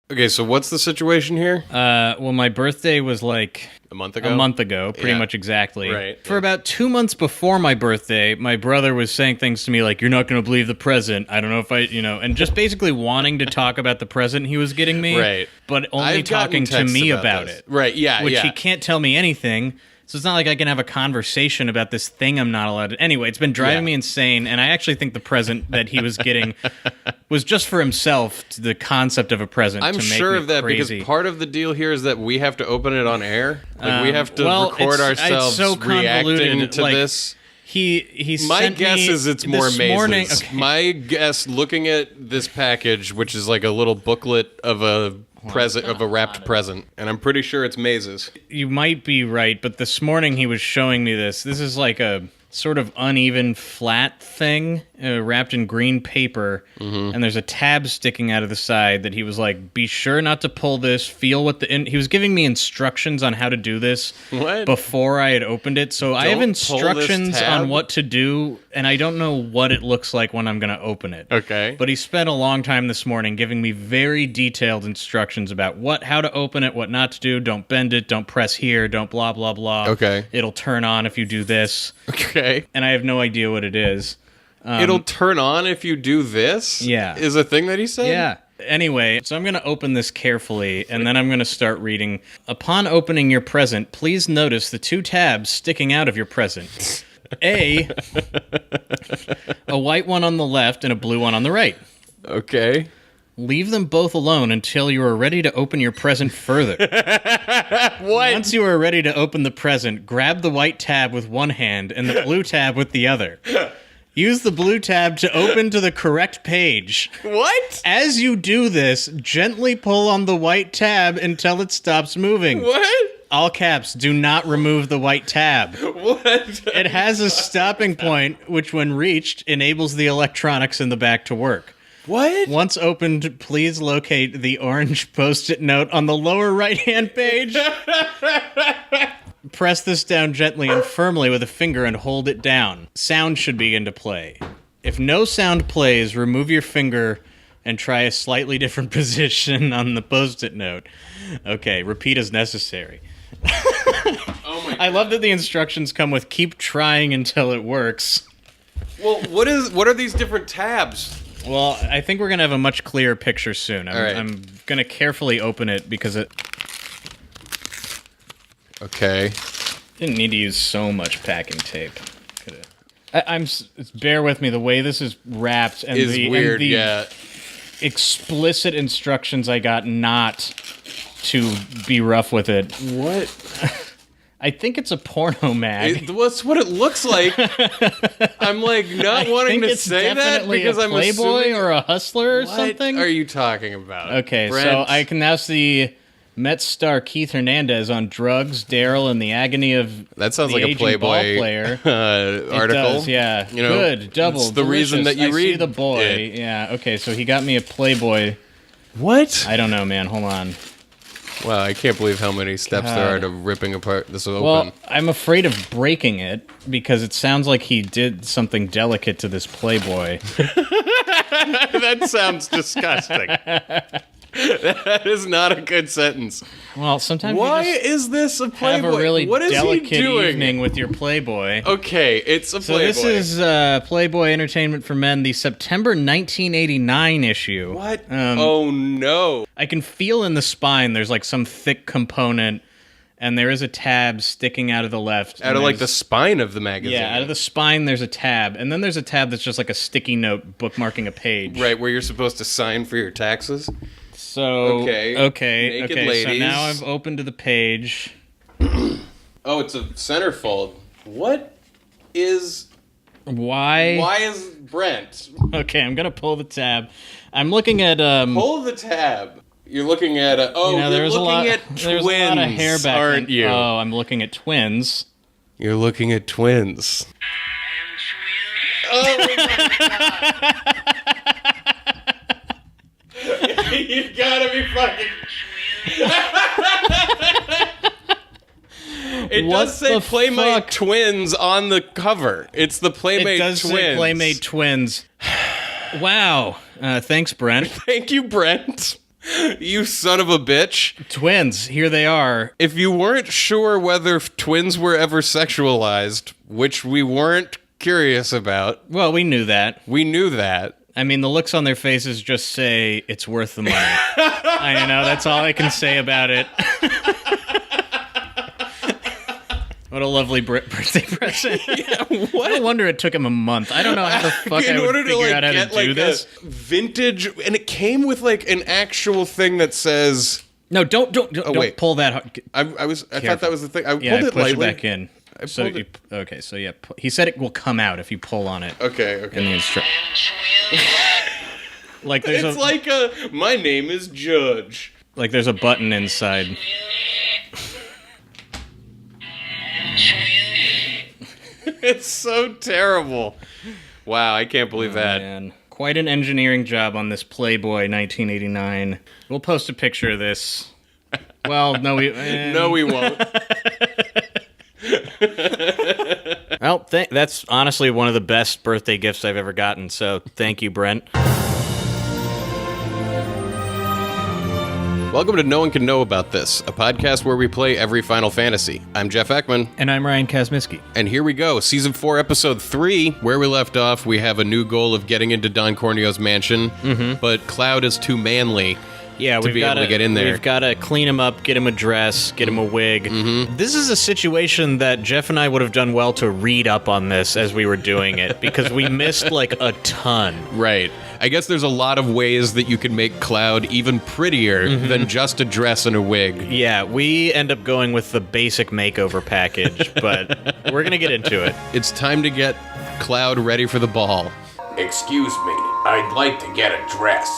Okay, so what's the situation here? Well, my birthday was like A month ago? a month ago, pretty much exactly. Right. For about 2 months before my birthday, my brother was saying things to me like, "You're not going to believe the present. I don't know if and just basically wanting to talk about the present he was getting me, Right. but only I've gotten talking to me texts about this. it. Right, yeah, Which yeah. he can't tell me anything. So it's not like I can have a conversation about this thing I'm not allowed to. Anyway, it's been driving me insane, and I actually think the present that he was getting was just for himself, the concept of a present I'm to make sure me of that crazy. because part of the deal here is that we have to open it on air. Like we have to well, record it's ourselves so reacting convoluted, to like, this. He My sent guess me is it's more this mazes. morning. Okay. My guess, looking at this package, which is like a little booklet of a present, of a wrapped present, and I'm pretty sure it's mazes. You might be right, but this morning he was showing me this. This is like a sort of uneven, flat thing wrapped in green paper, and there's a tab sticking out of the side that he was like, "Be sure not to pull this. Feel what the..." He was giving me instructions on how to do this before I had opened it. So I have instructions on what to do, and I don't know what it looks like when I'm going to open it. Okay. But he spent a long time this morning giving me very detailed instructions about how to open it, what not to do. Don't bend it. Don't press here. Don't blah, blah, blah. Okay. It'll turn on if you do this. Okay. And I have no idea what it is. It'll turn on if you do this? Yeah. Is a thing that he said? Yeah. Anyway, so I'm going to open this carefully, and then I'm going to start reading. Upon opening your present, please notice the 2 tabs sticking out of your present. A white one on the left and a blue one on the right. Okay. Leave them both alone until you are ready to open your present further. What? Once you are ready to open the present, grab the white tab with one hand and the blue tab with the other. Use the blue tab to open to the correct page. What? As you do this, gently pull on the white tab until it stops moving. What? All caps, do not remove the white tab. What? It has a stopping point, which when reached, enables the electronics in the back to work. What? Once opened, please locate the orange Post-it note on the lower right-hand page. Press this down gently and firmly with a finger and hold it down. Sound should begin to play. If no sound plays, remove your finger and try a slightly different position on the Post-it note. Okay, repeat as necessary. Oh my God. I love that the instructions come with keep trying until it works. Well, what are these different tabs? Well, I think we're going to have a much clearer picture soon. All right. I'm going to carefully open it because it Okay. didn't need to use so much packing tape. Bear with me. The way this is wrapped and Is weird, and the yeah. explicit instructions I got not to be rough with it. What? I think it's a porno mag. That's what it looks like. I'm like not wanting to say that because I'm Playboy assuming or a Hustler or what something. are you talking about? Okay, Brent? so I can now see Mets star Keith Hernandez on drugs, Daryl, and the agony of That sounds the like a aging Playboy ball player. article. It does, yeah. You know, good, double. it's the reason that you I read see the boy. it. Yeah. Okay, so he got me a Playboy. What? I don't know, man. Hold on. Wow, I can't believe how many steps there are God. to ripping apart this open. Well, I'm afraid of breaking it because it sounds like he did something delicate to this Playboy. That sounds disgusting. That is not a good sentence. Well, sometimes Why you just is this a Playboy? have a really what is he delicate doing? evening with your Playboy. Okay, it's a So Playboy. this is Playboy Entertainment for Men, the September 1989 issue. What? Oh no. I can feel in the spine there's like some thick component, and there is a tab sticking out of the left. Out of like the spine of the magazine. Yeah, out of the spine there's a tab, and then there's a tab that's just like a sticky note bookmarking a page. Right, where you're supposed to sign for your taxes. So Okay. okay. Naked So ladies. now I've opened to the page. Oh, it's a centerfold. What is... Why? Why is Brent? Okay, I'm gonna pull the tab. I'm looking at Pull the tab. You're looking at a... Oh, you're there's looking at there's twins, a lot of hair back aren't you? Oh, I'm looking at twins. You're looking at twins. Oh my God. You gotta be fucking... It What does say the Playmate fuck? Twins on the cover. It's the Playmate It does Twins. say Playmate Twins. Wow. Thanks, Brent. Thank you, Brent. You son of a bitch. Twins, here they are. If you weren't sure whether twins were ever sexualized, which we weren't curious about, Well, we knew that. we knew that. I mean, the looks on their faces just say it's worth the money. I know, that's all I can say about it. What a lovely birthday present. Yeah, what? No wonder it took him a month. I don't know how the fuck I would figure out how to do this. A vintage, and it came with like an actual thing that says. No, don't wait. pull that hard. I thought that was the thing. I pulled it push lightly. it back in. pulled it. Okay, so yeah, he said it will come out if you pull on it. Okay. In the like there's It's like my name is Judge. like there's a button inside. It's so terrible. Wow, I can't believe that. Man. Quite an engineering job on this Playboy 1989. We'll post a picture of this. Well, no, No, we won't. Well, that's honestly one of the best birthday gifts I've ever gotten, so thank you, Brent. Welcome to No One Can Know About This, a podcast where we play every Final Fantasy. I'm Jeff Ekman. And I'm Ryan Kazmiski. And here we go, Season 4, Episode 3. Where we left off, we have a new goal of getting into Don Corneo's mansion, but Cloud is too manly. Yeah, to be able to get in there. We've got to clean him up, get him a dress, get him a wig. This is a situation that Jeff and I would have done well to read up on this as we were doing it, because we missed, like, a ton. Right. I guess there's a lot of ways that you can make Cloud even prettier than just a dress and a wig. Yeah, we end up going with the basic makeover package, but we're going to get into it. It's time to get Cloud ready for the ball. Excuse me, I'd like to get a dress.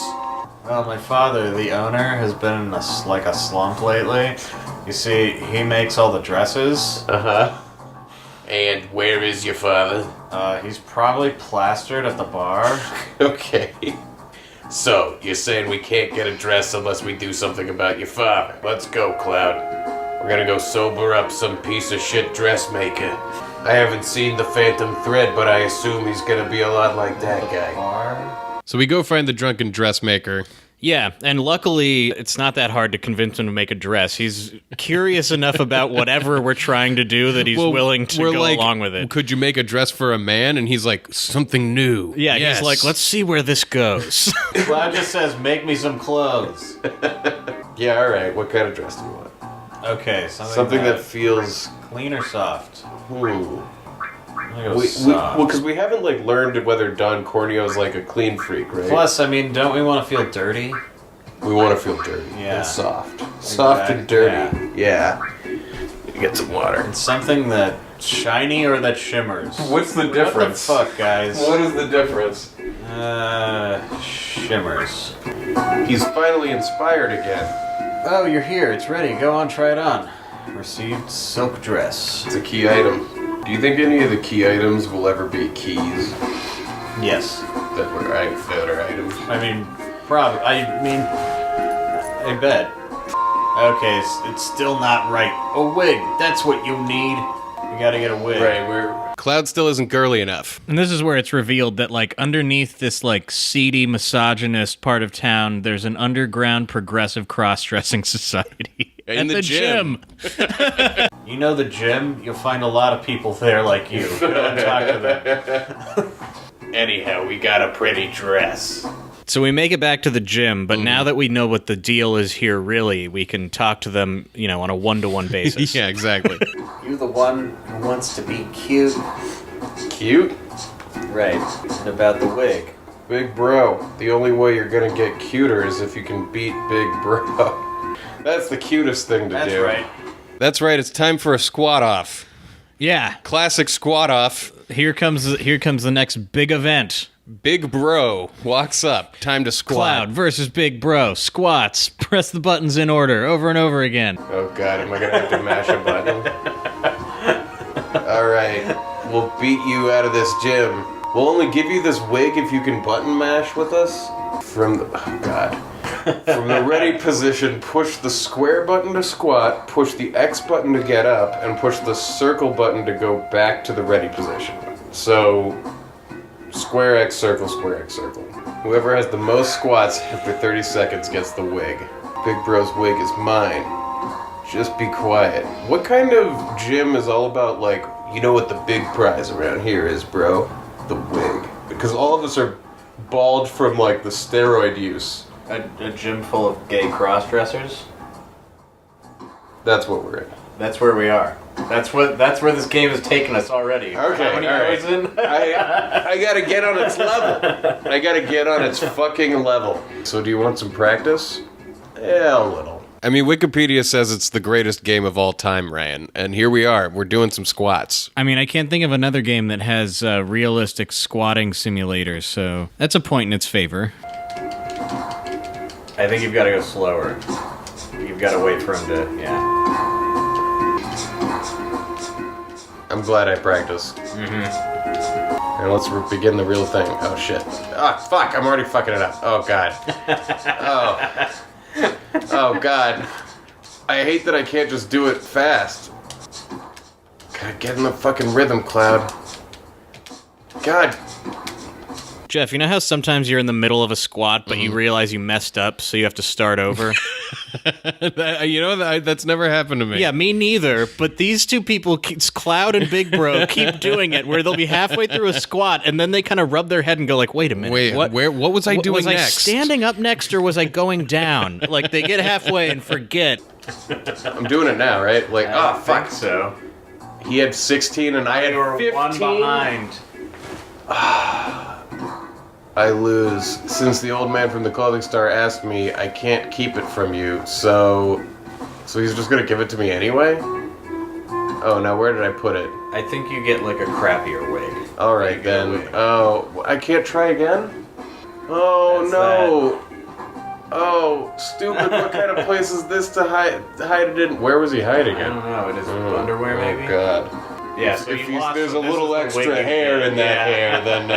Well, my father, the owner, has been in a slump lately. You see, he makes all the dresses. And where is your father? He's probably plastered at the bar. Okay. So, you're saying we can't get a dress unless we do something about your father. Let's go, Cloud. We're gonna go sober up some piece of shit dressmaker. I haven't seen the Phantom Thread, but I assume he's gonna be a lot like that guy. Bar? So we go find the drunken dressmaker. Yeah, and luckily, it's not that hard to convince him to make a dress. He's curious enough about whatever we're trying to do that he's willing to go along with it. Could you make a dress for a man? And he's like, something new. Yeah, Yes. he's like, let's see where this goes. Cloud just says, make me some clothes. Yeah, alright. What kind of dress do you want? Okay, Something that feels... clean or soft? Ooh. I'm gonna go soft. Well, because we haven't, like, learned whether Don Corneo's, like, a clean freak, right? Plus, I mean, don't we want to feel dirty? We want to feel dirty. Yeah. And soft. Soft and dirty. Yeah. Get some water. It's something that's shiny or that shimmers. What's the difference? What the fuck, guys? What is the difference? Shimmers. He's finally inspired again. Oh, you're here. It's ready. Go on, try it on. Received silk dress. It's a key item. Do you think any of the key items will ever be keys Yes. that are items? I mean, probably. I bet. Okay, it's still not right. A wig. That's what you need. You gotta get a wig. Right, Cloud still isn't girly enough. And this is where it's revealed that, like, underneath this, like, seedy, misogynist part of town, there's an underground progressive cross-dressing society. In At the gym. You know the gym? You'll find a lot of people there like you. Go and talk to them. Anyhow, we got a pretty dress. So we make it back to the gym, but now that we know what the deal is here, really, we can talk to them, you know, on a one-to-one basis. Yeah, exactly. You the one who wants to be cute? Cute? Right. And about the wig. Big bro. The only way you're gonna get cuter is if you can beat Big Bro. That's the cutest thing to That's do. right. That's right, it's time for a squat off. Yeah, Classic squat off. here comes the next big event. Big bro walks up. Time to squat. Cloud versus Big Bro. Squats. Press the buttons in order, over and over again. Oh god, am I gonna have to mash a button? Alright, we'll beat you out of this gym. We'll only give you this wig if you can button mash with us. From the ready position, push the square button to squat, push the X button to get up, and push the circle button to go back to the ready position. So, square X, circle, square X, circle. Whoever has the most squats after 30 seconds gets the wig. Big Bro's wig is mine. Just be quiet. What kind of gym is all about, like, you know what the big prize around here is, bro? The wig. Because all of us are bald from, like, the steroid use. A gym full of gay cross-dressers? That's what we're in. That's where we are. That's where this game has taken us already. Okay, How many rows in? I gotta get on its level. I gotta get on its fucking level. So do you want some practice? Yeah, a little. I mean, Wikipedia says it's the greatest game of all time, Ryan. And here we are. We're doing some squats. I mean, I can't think of another game that has realistic squatting simulators, so that's a point in its favor. I think you've got to go slower. You've got to wait for him to, yeah. I'm glad I practiced. Mm-hmm. And let's begin the real thing. Oh, shit. Ah, fuck. I'm already fucking it up. Oh, God. Oh, God. I hate that I can't just do it fast. Gotta get in the fucking rhythm, Cloud. God. Jeff, you know how sometimes you're in the middle of a squat, but you realize you messed up, so you have to start over? That's never happened to me. Yeah, me neither, but these two people, Cloud and Big Bro, keep doing it, where they'll be halfway through a squat, and then they kind of rub their head and go like, wait a minute. Wait, what was I doing was next? Was I standing up next, or was I going down? Like, they get halfway and forget. I'm doing it now, right? Like, I oh, fuck. think so. He had 16 and I had You were 15. one behind. I lose. Since the old man from the clothing store asked me, I can't keep it from you, so he's just gonna give it to me anyway? Oh, now where did I put it? I think you get like a crappier wig. Alright then. Oh, I can't try again? Oh, That's no. Oh, stupid. What kind of place is this to hide it in? Where was he hiding I it? don't know. It is underwear, maybe? Oh, God. Yeah, so If you lost, there's so a this little is the extra wig hair again. in that hair, then,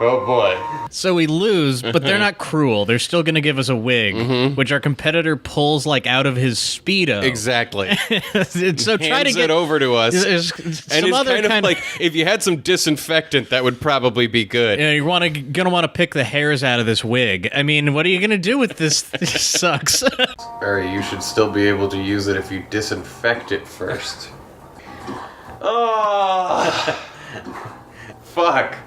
oh boy. So we lose, but they're not cruel. They're still going to give us a wig, which our competitor pulls like out of his Speedo. Exactly. So try to Hands get it over to us. There's And some it's other kind of like, if you had some disinfectant, that would probably be good. You know, you're gonna want to pick the hairs out of this wig. I mean, what are you gonna do with this? This sucks. Barry, you should still be able to use it if you disinfect it first. Oh, fuck.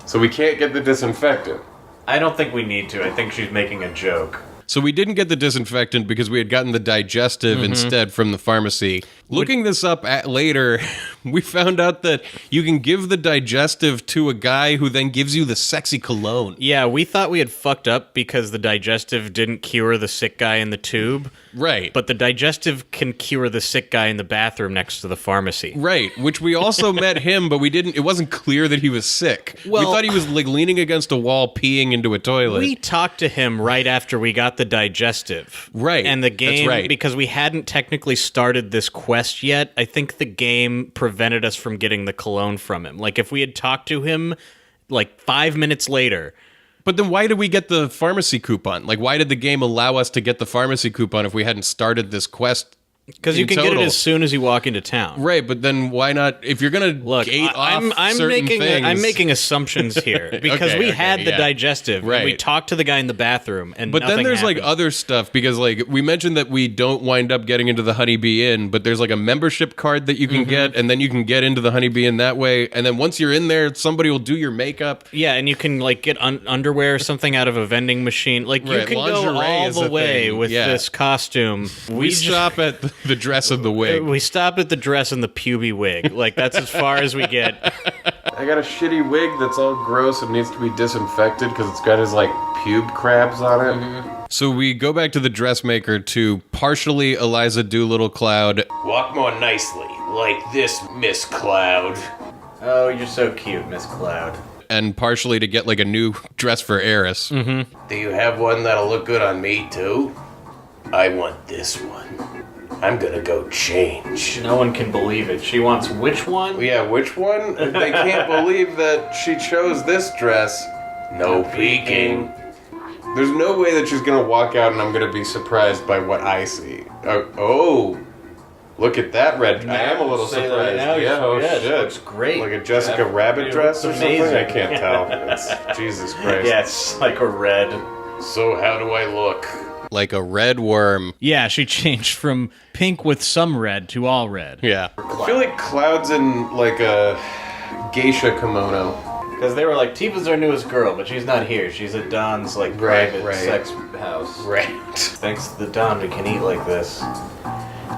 So we can't get the disinfectant. I don't think we need to. I think she's making a joke. So we didn't get the disinfectant because we had gotten the digestive instead from the pharmacy. Looking this up later, we found out that you can give the digestive to a guy who then gives you the sexy cologne. Yeah, we thought we had fucked up because the digestive didn't cure the sick guy in the tube. Right. But the digestive can cure the sick guy in the bathroom next to the pharmacy. Right, which we also met him, but it wasn't clear that he was sick. Well, we thought he was like leaning against a wall peeing into a toilet. We talked to him right after we got the digestive. Right, And the that's game, right. because we hadn't technically started this quest yet, I think the game prevented us from getting the cologne from him. Like, if we had talked to him, like, 5 minutes later... But then why did we get the pharmacy coupon? Like, why did the game allow us to get the pharmacy coupon if we hadn't started this quest? Because you in can get total? it as soon as you walk into town. Right, but then why not? If you're gonna Look, gate off I'm certain making things, I'm making assumptions here because Okay, we had the yeah. digestive. And we Right. talked to the guy in the bathroom, and But then nothing there's like happened. other stuff because like we mentioned that we don't wind up getting into the Honeybee Inn, but there's like a membership card that you can get, and then you can get into the Honeybee Inn that way. And then once you're in there, somebody will do your makeup. Yeah, and you can like get underwear or something out of a vending machine. Like you Right, can go lingerie all is the a way thing, with yeah. this costume. We stop at the dress of the wig. We stop at the dress and the puby wig. Like that's as far as we get. I got a shitty wig that's all gross and needs to be disinfected because it's got his, like, pube crabs on it. So we go back to the dressmaker to partially Eliza Doolittle Cloud. Walk more nicely, like this, Miss Cloud. Oh, you're so cute, Miss Cloud. And partially to get like a new dress for Eris. Do you have one that'll look good on me, too? I want this one. I'm gonna go change. No one can believe it. She wants which one? Yeah, which one? They can't believe that she chose this dress. No peeking. There's no way that she's gonna walk out and I'm gonna be surprised by what I see. Look at that red. I am a little Say that surprised. now, Yeah, oh yeah, it shit. looks great. Like a Jessica Yeah, Rabbit it dress or looks something? amazing. I can't tell. It's Jesus Christ. Yeah, it's like a red. So how do I look? Like a red worm. Yeah, she changed from pink with some red to all red. Yeah. I feel like Cloud's in like a geisha kimono. Because they were like, Tifa's our newest girl, but she's not here. She's at Don's like private sex house. Right. Thanks to the Don, we can eat like this.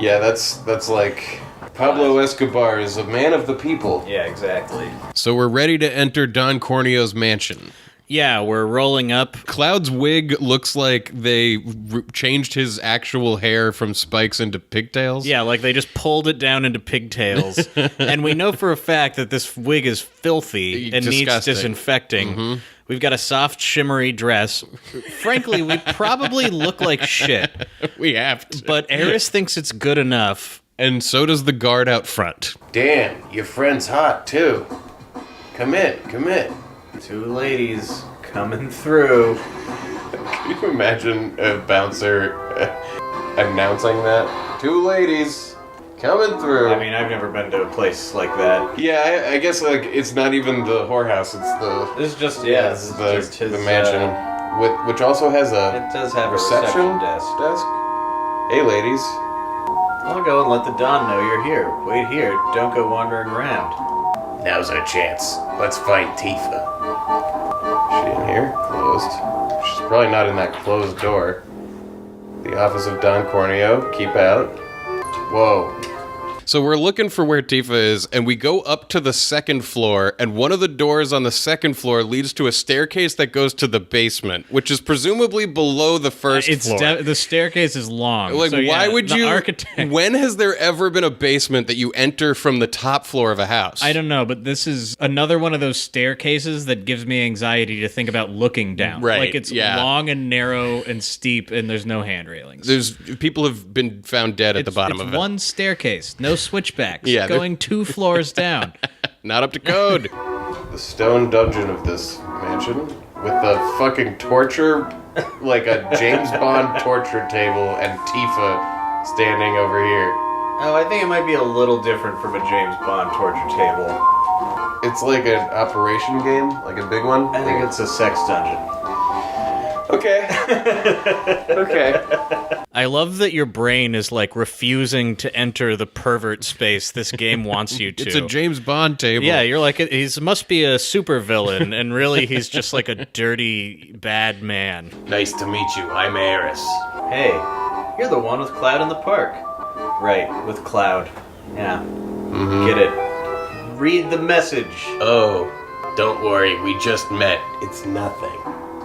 Yeah, that's like Pablo Escobar is a man of the people. Yeah, exactly. So we're ready to enter Don Corneo's mansion. Yeah, we're rolling up. Cloud's wig looks like they changed his actual hair from spikes into pigtails. Yeah, like they just pulled it down into pigtails. And we know for a fact that this wig is filthy and needs Disgusting. disinfecting. We've got a soft, shimmery dress. Frankly, we probably look like shit. We have to. But Eris thinks it's good enough. And so does the guard out front. Damn, your friend's hot too. Come in, come in. Two ladies coming through. Can you imagine a bouncer announcing that? Two ladies coming through. I mean, I've never been to a place like that. Yeah, I guess like it's not even the whorehouse. It's the This is just, it's the mansion, which also has a it does have reception a reception desk. Hey, ladies. I'll go and let the Don know you're here. Wait here. Don't go wandering around. Now's our chance. Let's find Tifa. Is she in here? Closed. She's probably not in that closed door. The office of Don Corneo. Keep out. Whoa. So we're looking for where Tifa is, and we go up to the second floor, and one of the doors on the second floor leads to a staircase that goes to the basement, which is presumably below the first floor. The staircase is long. Like, So, why yeah, would the you? architect, When has there ever been a basement that you enter from the top floor of a house? I don't know, but this is another one of those staircases that gives me anxiety to think about looking down. Right, Like it's yeah. long and narrow and steep, and there's no hand railings. There's people have been found dead at the bottom of it. One staircase, no switchbacks. Yeah, going 2 floors down. Not up to code. The stone dungeon of this mansion with the fucking torture, like a James Bond torture table, and Tifa standing over here. Oh, I think it might be a little different from a James Bond torture table. It's like an operation game, like a big one. I think it's a sex dungeon. Okay. Okay. I love that your brain is like refusing to enter the pervert space this game wants you to. It's a James Bond table. Yeah, you're like, he must be a supervillain, and really he's just like a dirty, bad man. Nice to meet you. I'm Eris. Hey, you're the one with Cloud in the park. Right, with Cloud. Yeah. Get it. Read the message. Oh, don't worry. We just met. It's nothing.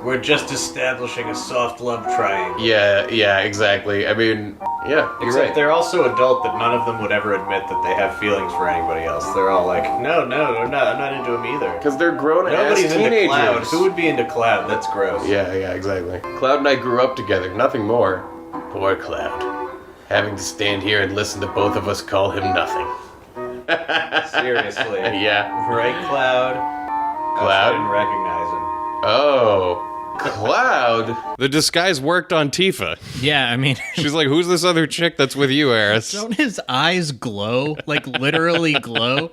We're just establishing a soft love triangle. Yeah, exactly. I mean, yeah, you're Except right. they're all so adult that none of them would ever admit that they have feelings for anybody else. They're all like, no, I'm not into him either. Because they're grown-ass Nobody's teenagers. into Cloud. Who would be into Cloud? That's gross. Yeah, exactly. Cloud and I grew up together, nothing more. Poor Cloud. Having to stand here and listen to both of us call him nothing. Seriously. Yeah. Right, Cloud? Cloud? I didn't recognize him. Oh. Cloud? The disguise worked on Tifa. Yeah, I mean, She's like, who's this other chick that's with you, Eris? don't his eyes glow? Like literally glow?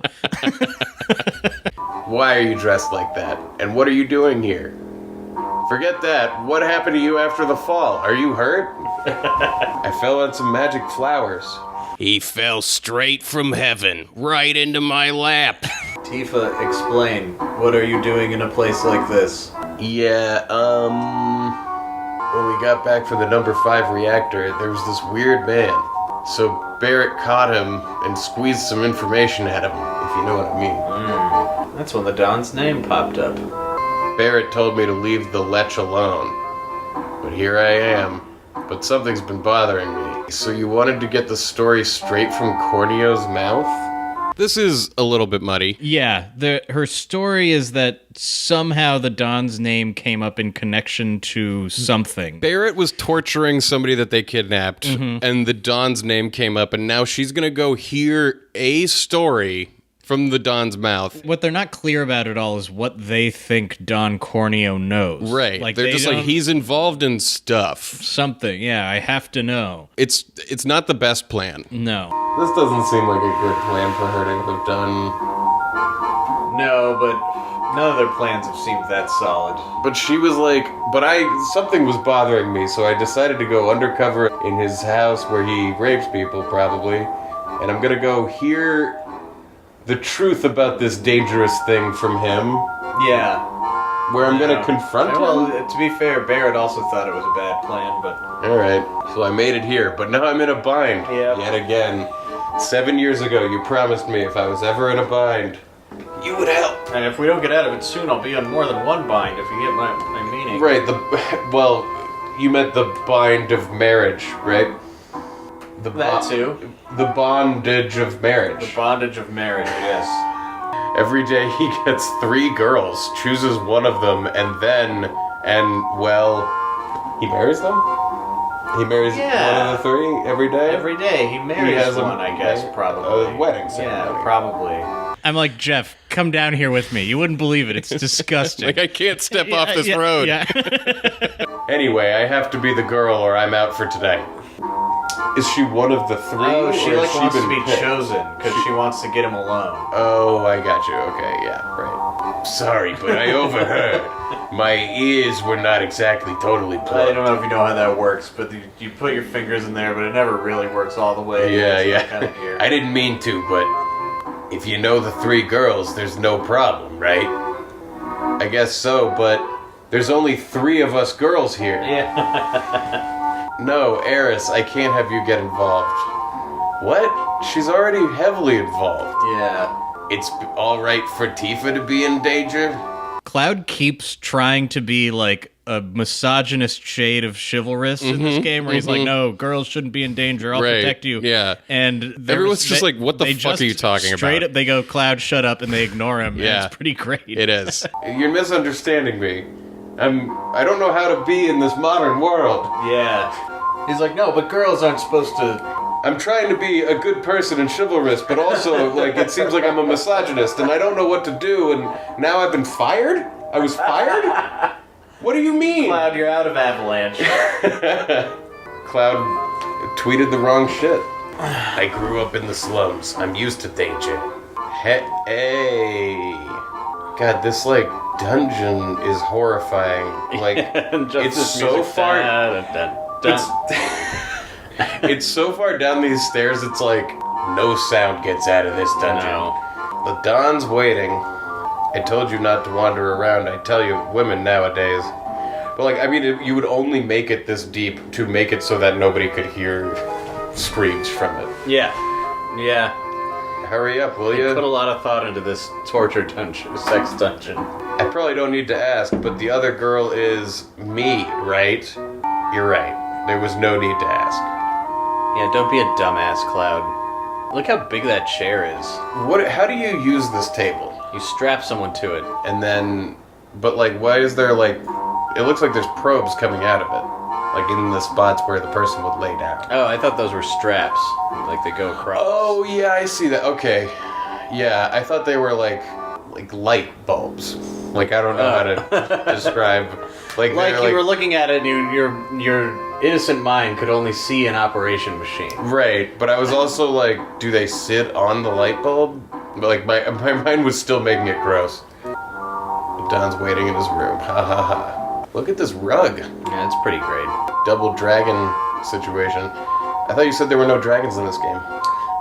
Why are you dressed like that? And what are you doing here? Forget that. What happened to you after the fall? Are you hurt? I fell on some magic flowers. He fell straight from heaven, right into my lap. Tifa, explain. What are you doing in a place like this? Yeah, when we got back from the number 5 reactor, there was this weird man. So Barrett caught him and squeezed some information at him, if you know what I mean. That's when the Don's name popped up. Barrett told me to leave the lech alone. But here I am. But something's been bothering me. So you wanted to get the story straight from Corneo's mouth? This is a little bit muddy. Yeah, her story is that somehow the Don's name came up in connection to something. Barrett was torturing somebody that they kidnapped, and the Don's name came up, and now she's going to go hear a story from the Don's mouth. What they're not clear about at all is what they think Don Corneo knows. Right. Like They're just like, don't- he's involved in stuff. something. Yeah, I have to know. It's not the best plan. No. This doesn't seem like a good plan for her to have done. No, but none of their plans have seemed that solid. But she was like, something was bothering me, so I decided to go undercover in his house where he rapes people, probably. And I'm gonna go hear the truth about this dangerous thing from him, Yeah. where I'm gonna confront Well, him. to be fair, Barrett also thought it was a bad plan, but... Alright, so I made it here, but now I'm in a bind. Yep. Yet again. 7 years ago, you promised me if I was ever in a bind, you would help. And if we don't get out of it soon, I'll be on more than one bind, if you get my meaning. Right, well, you meant the bind of marriage, right? That too. The bondage of marriage. The bondage of marriage, yes. Every day he gets 3 girls, chooses one of them, and he marries them? He marries one of the 3 every day? Every day he marries has a- one, I guess, probably. a wedding ceremony. Yeah, probably. I'm like, Jeff, come down here with me. You wouldn't believe it. It's disgusting. Like, I can't step off this road. Yeah. Anyway, I have to be the girl or I'm out for today. Is she one of the 3? Oh, she or has wants to been be picked? chosen, because she wants to get him alone. Oh, I got you. Okay, yeah, right. Sorry, but I overheard. My ears were not exactly totally I plugged. don't know if you know how that works, but you put your fingers in there, but it never really works all the way. Yeah, So I yeah. kinda hear. I didn't mean to, but if you know the 3 girls, there's no problem, right? I guess so, but there's only 3 of us girls here. Yeah. No, Eris, I can't have you get involved. What? She's already heavily involved. Yeah. It's alright for Tifa to be in danger? Cloud keeps trying to be like a misogynist shade of chivalrous in this game, where he's like, "No, girls shouldn't be in danger. I'll Right, protect you." yeah. and Everyone's just like, "What the they fuck are just you talking straight about?" Up, they go, "Cloud, shut up," and they ignore him. Yeah. and it's pretty great. It is. You're misunderstanding me. I don't know how to be in this modern world. Yeah. He's like, no, but girls aren't supposed to... I'm trying to be a good person and chivalrous, but also, like, it seems like I'm a misogynist, and I don't know what to do, and now I've been fired? I was fired? What do you mean? Cloud, you're out of Avalanche. Cloud tweeted the wrong shit. I grew up in the slums. I'm used to danger. Hey. God, this, like, dungeon is horrifying. Like, it's so far... It's so far down these stairs, it's like no sound gets out of this dungeon. No. The Dawn's waiting. I told you not to wander around. I tell you, women nowadays. But, like, I mean, you would only make it this deep to make it so that nobody could hear screams from it. Yeah. Yeah. Hurry up, will They you? put a lot of thought into this torture dungeon, sex dungeon. I probably don't need to ask, but the other girl is me, right? You're right. There was no need to ask. Yeah, don't be a dumbass, Cloud. Look how big that chair is. How do you use this table? You strap someone to it. And then, but like, why is there like, it looks like there's probes coming out of it. Like in the spots where the person would lay down. Oh, I thought those were straps. Like they go across. Oh, yeah, I see that. Okay. Yeah, I thought they were like light bulbs. Like, I don't know how to describe. Like you were looking at it and your innocent mind could only see an operation machine. Right, but I was also like, do they sit on the light bulb? But like, my mind was still making it gross. Don's waiting in his room. Ha ha ha. Look at this rug. Yeah, it's pretty great. Double dragon situation. I thought you said there were no dragons in this game.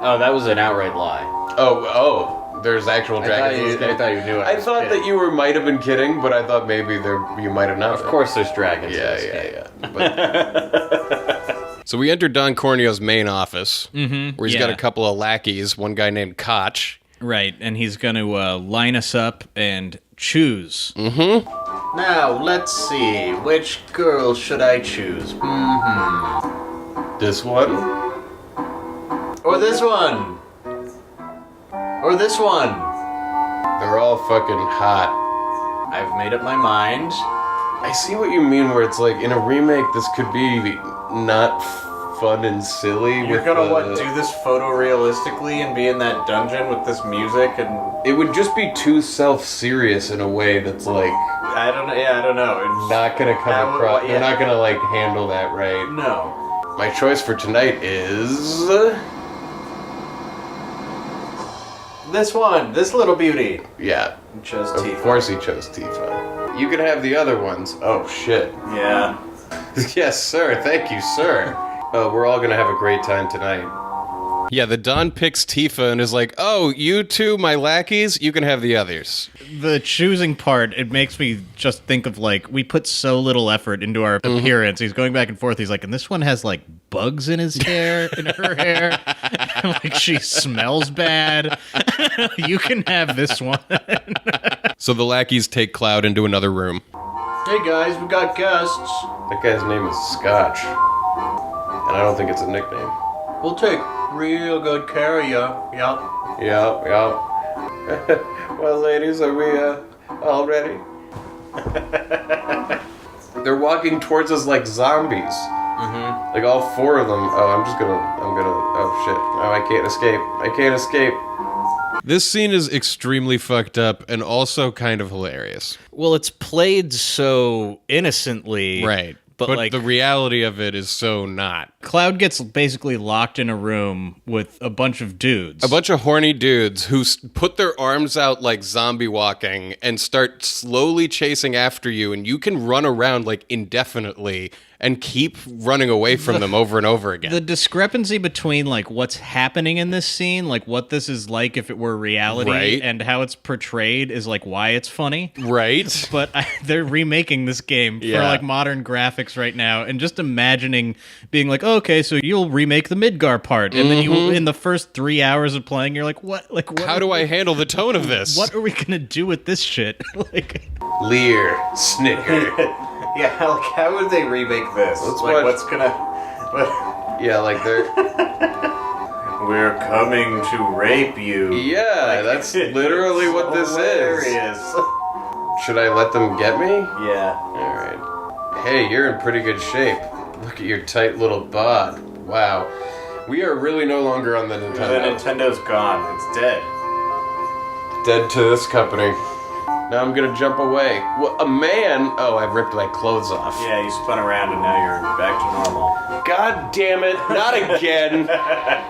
Oh, that was an outright lie. Oh, there's actual dragons in this game. I thought you knew. I thought that you might have been kidding, but I thought maybe you might have not. Of course, there's dragons. in Yeah, this game. yeah. But So we entered Don Corneo's main office, where he's got yeah. a couple of lackeys, one guy named Koch. Right, and he's going to line us up and choose. Now let's see. Which girl should I choose? this one? Or this one? Or this one? They're all fucking hot. I've made up my mind. I see what you mean where it's like, in a remake, this could be not fun and silly. You're gonna do this photorealistically and be in that dungeon with this music and... It would just be too self-serious in a way that's like... I don't know. It's not gonna come across... Yeah. They're not gonna, like, handle that right. No. My choice for tonight is... This one. This little beauty. Yeah. You chose Of Tifa. course he chose Tifa. You can have the other ones. Oh, shit. Yeah. Yes, sir. Thank you, sir. We're all gonna have a great time tonight. Yeah, the Don picks Tifa and is like, oh, you two, my lackeys, you can have the others. The choosing part, it makes me just think of, like, we put so little effort into our appearance. He's going back and forth. He's like, and this one has, like, bugs in his hair, in her hair. Like, she smells bad. You can have this one. So the lackeys take Cloud into another room. Hey guys, we got guests. That guy's name is Scotch. And I don't think it's a nickname. We'll take real good care of you. Yep. Yep. Well, ladies, are we all ready? They're walking towards us like zombies. Mm-hmm. Like all four of them. Oh, oh shit. Oh, I can't escape. This scene is extremely fucked up and also kind of hilarious. Well, it's played so innocently. Right. But like, the reality of it is so not. Cloud gets basically locked in a room with a bunch of dudes. A bunch of horny dudes who put their arms out like zombie walking and start slowly chasing after you, and you can run around like indefinitely and keep running away from them over and over again. The discrepancy between like what's happening in this scene, like what this is like if it were reality, right, and how it's portrayed is like why it's funny. Right. But they're remaking this game for like modern graphics right now, and just imagining being like, okay, so you'll remake the Midgar part, and then you, in the first 3 hours of playing, you're like, what? Like, what? How do I handle the tone of this? What are we gonna do with this shit? Like, leer, snicker. Yeah, like how would they remake this? What's gonna... Yeah, like they're... We're coming to rape you. Yeah, that's literally what this is. Should I let them get me? Yeah. Alright. Hey, you're in pretty good shape. Look at your tight little bod. Wow. We are really no longer on the Nintendo. The Nintendo's gone. It's dead. Dead to this company. Now I'm gonna jump away. Well, a man... Oh, I ripped my clothes off. Yeah, you spun around and now you're back to normal. God damn it, not again.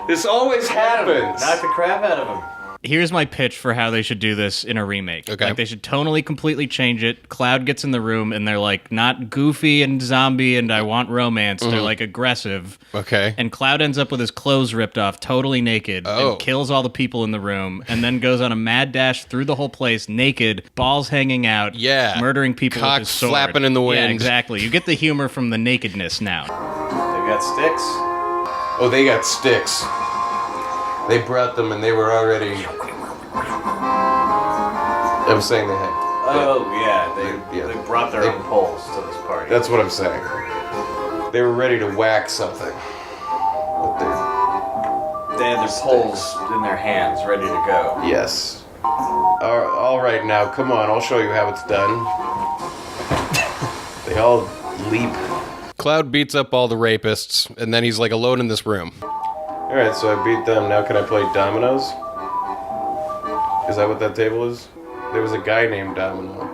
This always happens. Knock the crap out of him. here's my pitch for how they should do this in a remake. Okay. Like, they should tonally completely change it. Cloud gets in the room, and they're, like, not goofy and zombie and I want romance. They're, like, aggressive. Okay. And Cloud ends up with his clothes ripped off, totally naked, Oh. and kills all the people in the room, and then goes on a mad dash through the whole place, naked, balls hanging out, Yeah. murdering people Cock with his sword. flapping in the wind. Yeah, exactly. You get the humor from the nakedness now. They got sticks. Oh, they got sticks. They brought them and they were already... I'm saying they had... Oh, yeah. They brought their They- own poles to this party. That's what I'm saying. They were ready to whack something. But They had their poles in their hands, ready to go. yes. All right, now, come on. I'll show you how it's done. They all leap. Cloud beats up all the rapists, and then he's like alone in this room. All right, so I beat them. Now can I play dominoes? Is that what that table is? There was a guy named Domino.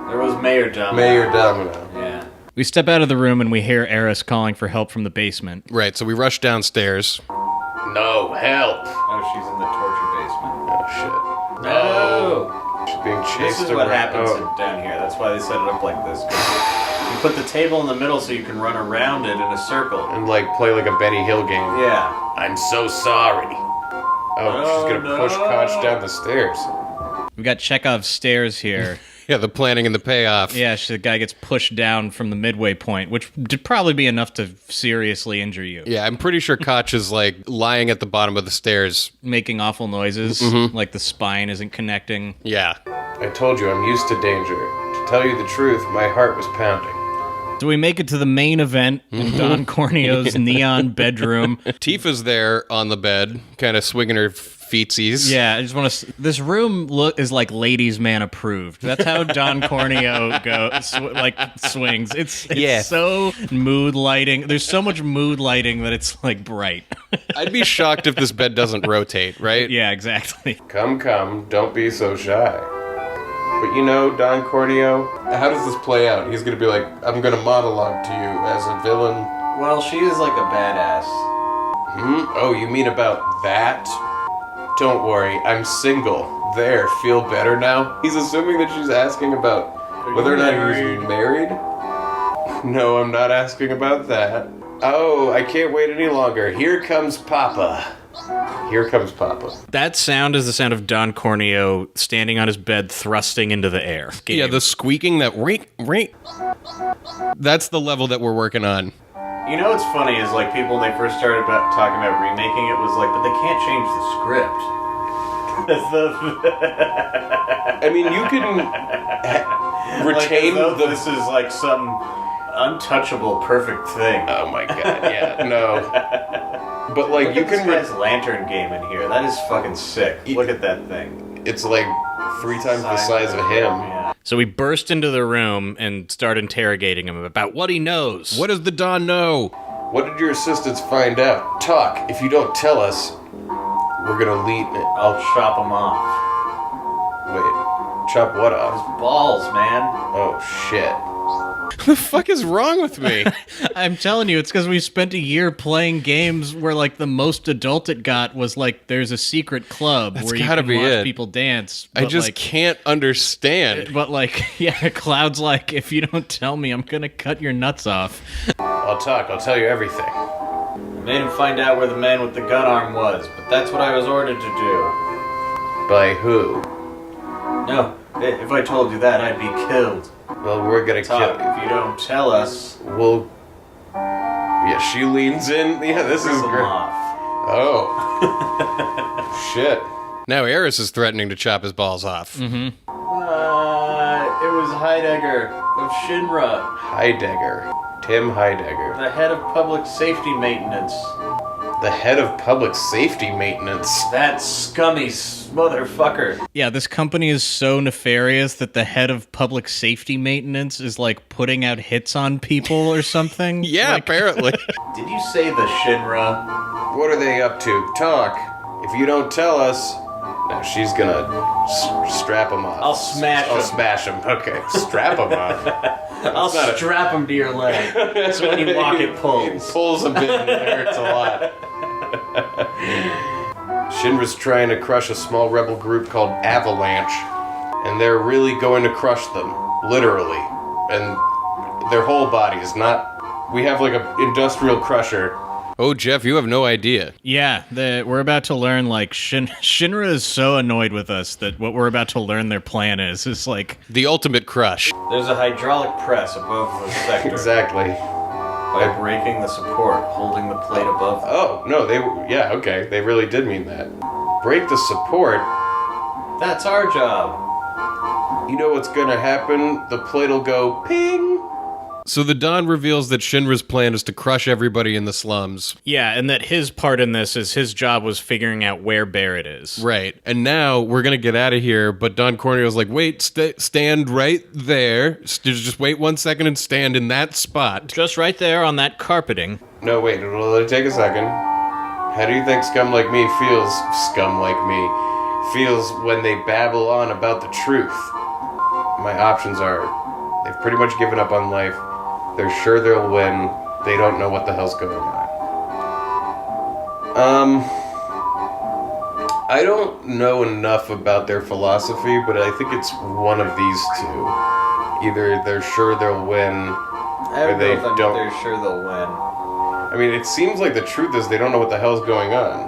There was Mayor Domino. Mayor Domino. Yeah. We step out of the room and we hear Eris calling for help from the basement. Right, so we rush downstairs. No, help. Oh, she's in the torture basement. Oh, shit. No! She's being chased This is what around. happens Oh. down here. That's why they set it up like this. 'Cause you put the table in the middle so you can run around it in a circle. And like play like a Benny Hill game. Yeah. I'm so sorry. Oh, she's gonna push Koch down the stairs. We got Chekhov's stairs here. Yeah, the planning and the payoff. Yeah, the guy gets pushed down from the midway point, which would probably be enough to seriously injure you. Yeah, I'm pretty sure Koch is like lying at the bottom of the stairs. Making awful noises, like the spine isn't connecting. Yeah. I told you I'm used to danger. To tell you the truth, my heart was pounding. So we make it to the main event in Don Corneo's neon bedroom. Tifa's there on the bed, kind of swinging her feetsies. Yeah, I just want to. This room is like ladies' man approved. That's how Don Corneo swings. It's so mood lighting. There's so much mood lighting that it's like bright. I'd be shocked if this bed doesn't rotate, right? Yeah, exactly. Come, don't be so shy. But you know, Don Corneo, how does this play out? He's gonna be like, I'm gonna monologue to you as a villain. Well, she is like a badass. Oh, you mean about that? Don't worry, I'm single. There, feel better now? He's assuming that she's asking about whether or not he's married? No, I'm not asking about that. Oh, I can't wait any longer. Here comes Papa. Here comes Papa. That sound is the sound of Don Corneo standing on his bed, thrusting into the air. Yeah, the squeaking, that rink. That's the level that we're working on. You know what's funny is like people when they first started talking about remaking it was like, but they can't change the script. I mean, you can retain like, this is like some untouchable perfect thing. Oh my god, yeah, no. But like Look you at can this guy's lantern game in here. That is fucking sick. Look at that thing. It's like 3 times the size of him. Yeah. So we burst into the room and start interrogating him about what he knows. What does the Don know? What did your assistants find out? Talk. If you don't tell us, we're gonna lead it. I'll chop him off. Wait, chop what His off? balls, man. Oh shit. What the fuck is wrong with me? I'm telling you, it's because we spent a year playing games where, like, the most adult it got was, like, there's a secret club where you gotta can be watch it. people dance. I but, just like, can't understand. But, like, yeah, Cloud's like, if you don't tell me, I'm gonna cut your nuts off. I'll talk. I'll tell you everything. I made him find out where the man with the gun arm was, but that's what I was ordered to do. By who? No, if I told you that, I'd be killed. Well, we're gonna Talk. kill If you don't tell us, We'll. Yeah, she leans in. Yeah, this is rip him great. off. Oh. Shit. Now Eris is threatening to chop his balls off. Mm-hmm. It was Heidegger of Shinra, Heidegger. Tim Heidegger. the head of public safety maintenance. The head of public safety maintenance. That scummy motherfucker. Yeah, this company is so nefarious that the head of public safety maintenance is, like, putting out hits on people or something. Yeah, Like, apparently. Did you say the Shinra? What are they up to? Talk. If you don't tell us... No, she's gonna strap him off. I'll smash I'll him. smash him. Okay, strap him off. I'll strap him to your leg. So when you walk, it It pulls. pulls a bit and it hurts a lot. Shinra's trying to crush a small rebel group called Avalanche, and they're really going to crush them, literally. And their whole body is not... We have like an industrial crusher. Oh, Jeff, you have no idea. Yeah, we're about to learn, like, Shinra is so annoyed with us that what we're about to learn their plan is like... The ultimate crush. There's a hydraulic press above the sector. Exactly. By breaking the support, holding the plate above them. Oh, no, yeah, okay, they really did mean that. Break the support? That's our job. You know what's gonna happen? The plate'll go ping! So the Don reveals that Shinra's plan is to crush everybody in the slums. Yeah, and that his part in this is his job was figuring out where Barrett is. Right. And now we're going to get out of here, but Don Corneo's like, wait, stand right there. Just wait 1 second and stand in that spot. Just right there on that carpeting. No, wait, it'll take a second. How do you think scum like me feels when they babble on about the truth? My options are, they've pretty much given up on life. They're sure they'll win. They don't know what the hell's going on. I don't know enough about their philosophy, but I think it's one of these two. Either they're sure they'll win, I or they don't. They're sure they'll win. I mean, it seems like the truth is they don't know what the hell's going on.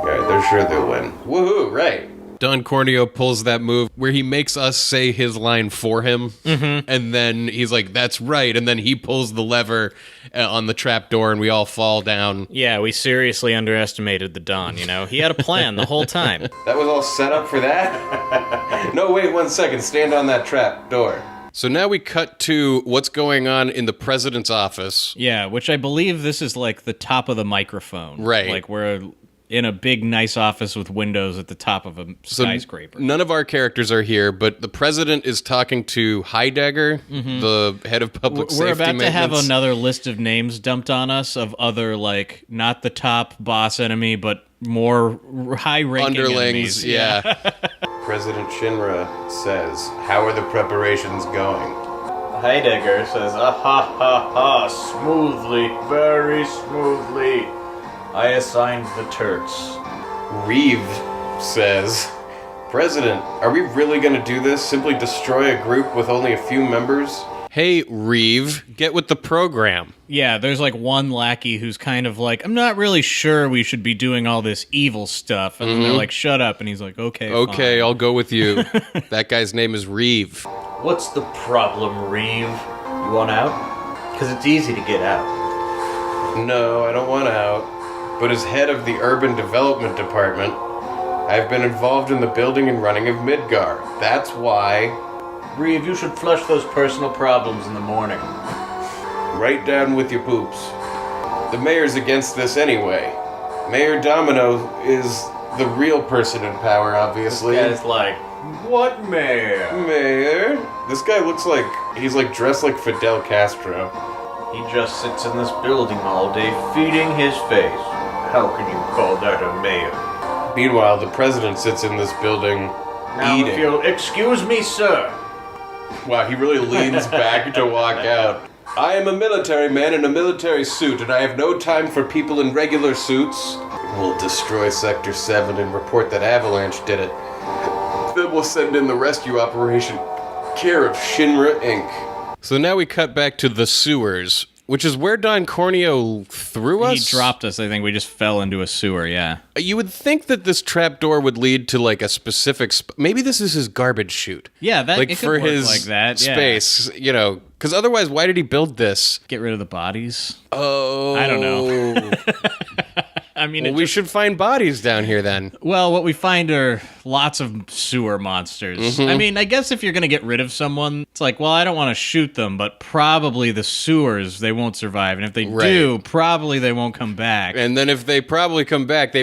Alright, they're sure they'll win. Woohoo, right. Don Corneo pulls that move where he makes us say his line for him, and then he's like, that's right, and then he pulls the lever on the trapdoor and we all fall down. Yeah, we seriously underestimated the Don, you know? He had a plan the whole time. That was all set up for that? No, wait 1 second. Stand on that trap door. So now we cut to what's going on in the president's office. Yeah, which I believe this is like the top of the microphone. Right. Like where in a big, nice office with windows at the top of a skyscraper. None of our characters are here, but the president is talking to Heidegger, the head of public safety We're about to have maintenance. another list of names dumped on us of other, like, not the top boss enemy, but more high-ranking underlings. enemies. Yeah. President Shinra says, "How are the preparations going?" Heidegger says, ah ha ha ha, smoothly, very smoothly. I assigned the Turks. Reeve says, "President, are we really going to do this? Simply destroy a group with only a few members?" Hey, Reeve, get with the program. Yeah, there's like one lackey who's kind of like, I'm not really sure we should be doing all this evil stuff. And then they're like, shut up. And he's like, okay, Okay, fine. I'll go with you. That guy's name is Reeve. What's the problem, Reeve? You want out? Because it's easy to get out. No, I don't want out. But as head of the Urban Development Department, I've been involved in the building and running of Midgar. That's why. Reeve, you should flush those personal problems in the morning. Right down with your poops. The mayor's against this anyway. Mayor Domino is the real person in power, obviously. This guy's like, what mayor? Mayor? This guy looks like he's like dressed like Fidel Castro. He just sits in this building all day feeding his face. How can you call that a mayor? Meanwhile, the president sits in this building Now, eating. if you'll excuse me, sir. Wow, he really leans back to walk out. I am a military man in a military suit, and I have no time for people in regular suits. We'll destroy Sector 7 and report that Avalanche did it. Then we'll send in the rescue operation, care of Shinra Inc. So now we cut back to the sewers, which is where Don Corneo threw us. He dropped us. I think we just fell into a sewer, yeah. You would think that this trapdoor would lead to like a specific... Maybe this is his garbage chute. Yeah, that like it could for work his like that. Yeah. space, you know, because otherwise, why did he build this? Get rid of the bodies. Oh, I don't know. I mean, Well, we should find bodies down here then. Well, what we find are lots of sewer monsters. I mean, I guess if you're going to get rid of someone, it's like, well, I don't want to shoot them, but probably the sewers, they won't survive. And if they do, probably they won't come back. And then if they probably come back,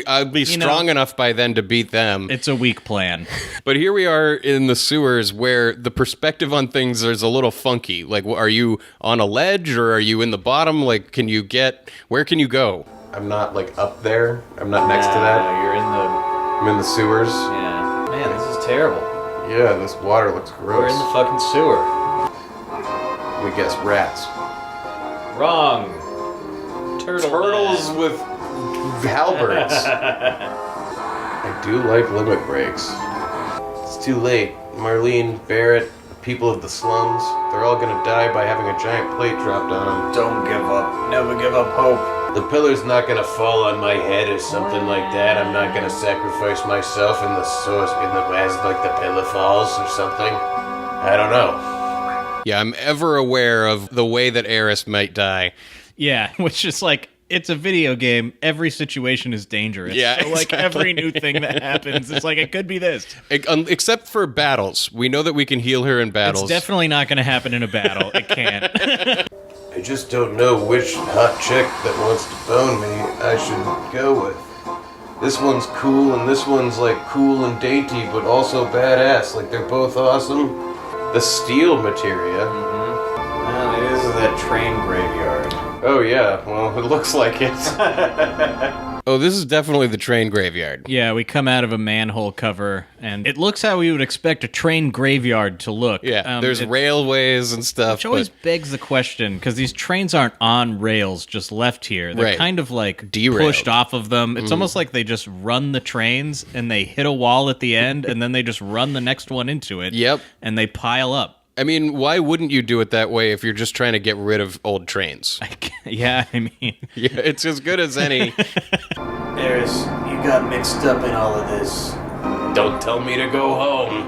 I'll be strong enough by then to beat them. It's a weak plan. But here we are in the sewers where the perspective on things is a little funky. Like, are you on a ledge or are you in the bottom? Like, where can you go? I'm not like up there. I'm not next to that. You're in the... I'm in the sewers. Yeah. Man, this is terrible. Yeah, this water looks We're gross. in the fucking sewer. We guess rats. Wrong. Turtles man. with halberds. I do like limit breaks. It's too late. Marlene, Barrett, the people of the slums, they're all gonna die by having a giant plate dropped on them. Don't give up. Never give up hope. The pillar's not gonna fall on my head or something like that. I'm not gonna sacrifice myself in the source as like the pillar falls or something. I don't know. Yeah, I'm ever aware of the way that Eris might die. Yeah, which is like, it's a video game. Every situation is dangerous. Yeah, so like exactly. every new thing that happens, it's like, it could be this. Except for battles. We know that we can heal her in battles. It's definitely not going to happen in a battle. It can't. I just don't know which hot chick that wants to bone me I should go with. This one's cool and this one's like cool and dainty but also badass. Like they're both awesome. The steel materia. This is that train graveyard. Oh yeah, well it looks like it. Oh, this is definitely the train graveyard. Yeah, we come out of a manhole cover, and it looks how we would expect a train graveyard to look. Yeah, there's railways and stuff. Which always begs the question, because these trains aren't on rails, just left here. They're Right. kind of like Derailed. pushed off of them. It's almost like they just run the trains, and they hit a wall at the end, and then they just run the next one into it. Yep. And they pile up. I mean, why wouldn't you do it that way if you're just trying to get rid of old trains? Yeah, I mean... Yeah, it's as good as any. Eris, you got mixed up in all of this. Don't tell me to go home.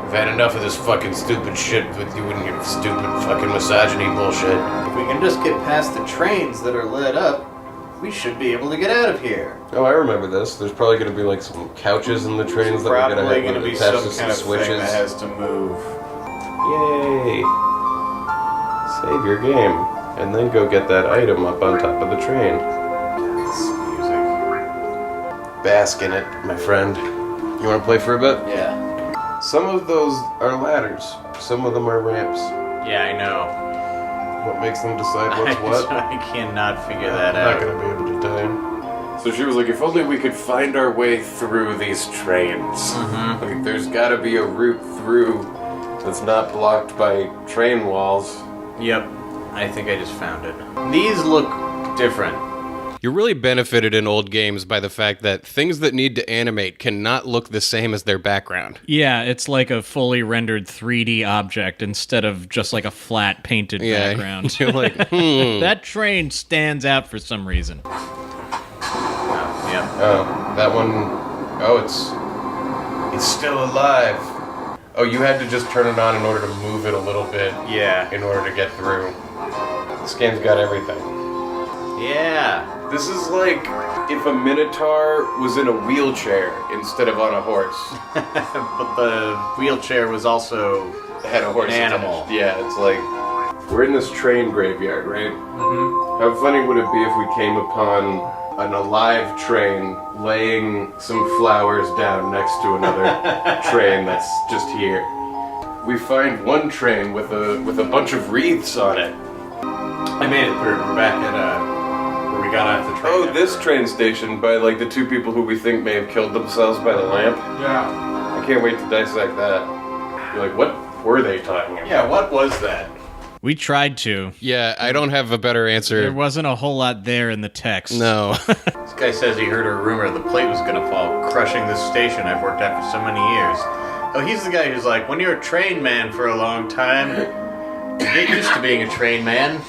I've had enough of this fucking stupid shit with you and your stupid fucking misogyny bullshit. If we can just get past the trains that are lit up, we should be able to get out of here. Oh, I remember this. There's probably going to be like some couches in the trains that we're Probably going to going have to be attached some to kind of switches. thing that has to move. Yay! Save your game, and then go get that item up on top of the train. This music. bask in it, my friend. You want to play for a bit? Yeah. Some of those are ladders. Some of them are ramps. Yeah, I know. What makes them decide what's what? I cannot figure that I'm out. not going to be able to tell you. So she was like, if only we could find our way through these trains. Like, there's got to be a route through that's not blocked by train walls. Yep. I think I just found it. These look different. You're really benefited in old games by the fact that things that need to animate cannot look the same as their background. Yeah, it's like a fully rendered 3D object instead of just like a flat painted background. You're like, That train stands out for some reason. Yep. Oh, that one... Oh, it's still alive. Oh, you had to just turn it on in order to move it a little bit. Yeah. In order to get through. This game's got everything. Yeah. This is like if a minotaur was in a wheelchair instead of on a horse. But the wheelchair was also Had a horse an animal. attached. Yeah, it's like... We're in this train graveyard, right? Mm-hmm. How funny would it be if we came upon an alive train laying some flowers down next to another train that's just here? We find one train with a bunch of wreaths on it. I made it through. We're back at where we got off the train. Oh, this train station by like the two people who we think may have killed themselves by the lamp. Yeah. I can't wait to dissect that. You're like, what were they talking about? Yeah, what was that? We tried to. yeah, I don't have a better There answer. wasn't a whole lot there in the text. No. This guy says he heard a rumor the plate was gonna fall, crushing this station I've worked at for so many years. Oh, he's the guy who's like, when you're a train man for a long time, you get used to being a train man.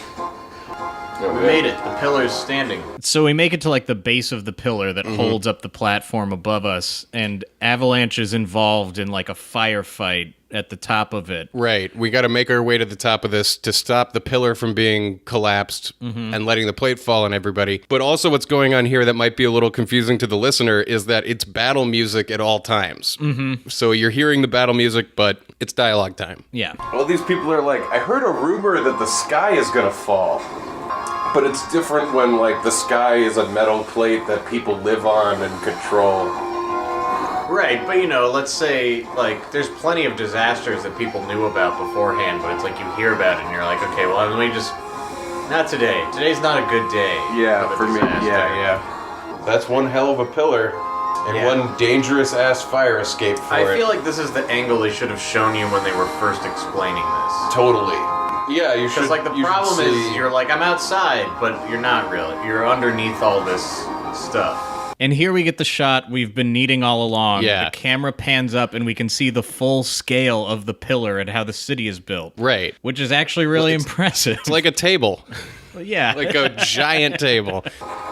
We made it. The pillar's standing. So we make it to like the base of the pillar that holds up the platform above us, and Avalanche is involved in like a firefight at the top of it. Right. We got to make our way to the top of this to stop the pillar from being collapsed and letting the plate fall on everybody. But also what's going on here that might be a little confusing to the listener is that it's battle music at all times. Mm-hmm. So you're hearing the battle music, but it's dialogue time. Yeah. All these people are like, I heard a rumor that the sky is gonna fall. But it's different when, like, the sky is a metal plate that people live on and control. Right, but you know, let's say, like, there's plenty of disasters that people knew about beforehand, but it's like you hear about it and you're like, okay, well, let me just... Not today. Today's not a good day. Yeah, of a for me, disaster. yeah. That's one hell of a pillar. And Yeah. one dangerous-ass fire escape for it. I feel like this is the angle they should have shown you when they were first explaining this. Totally. Yeah, you should. Because, like, the you should problem is, see- you're like, I'm outside, but you're not really. You're underneath all this stuff. And here we get the shot we've been needing all along. Yeah. The camera pans up and we can see the full scale of the pillar and how the city is built. Right. Which is actually really impressive. It's like a table. Yeah. Like a giant table.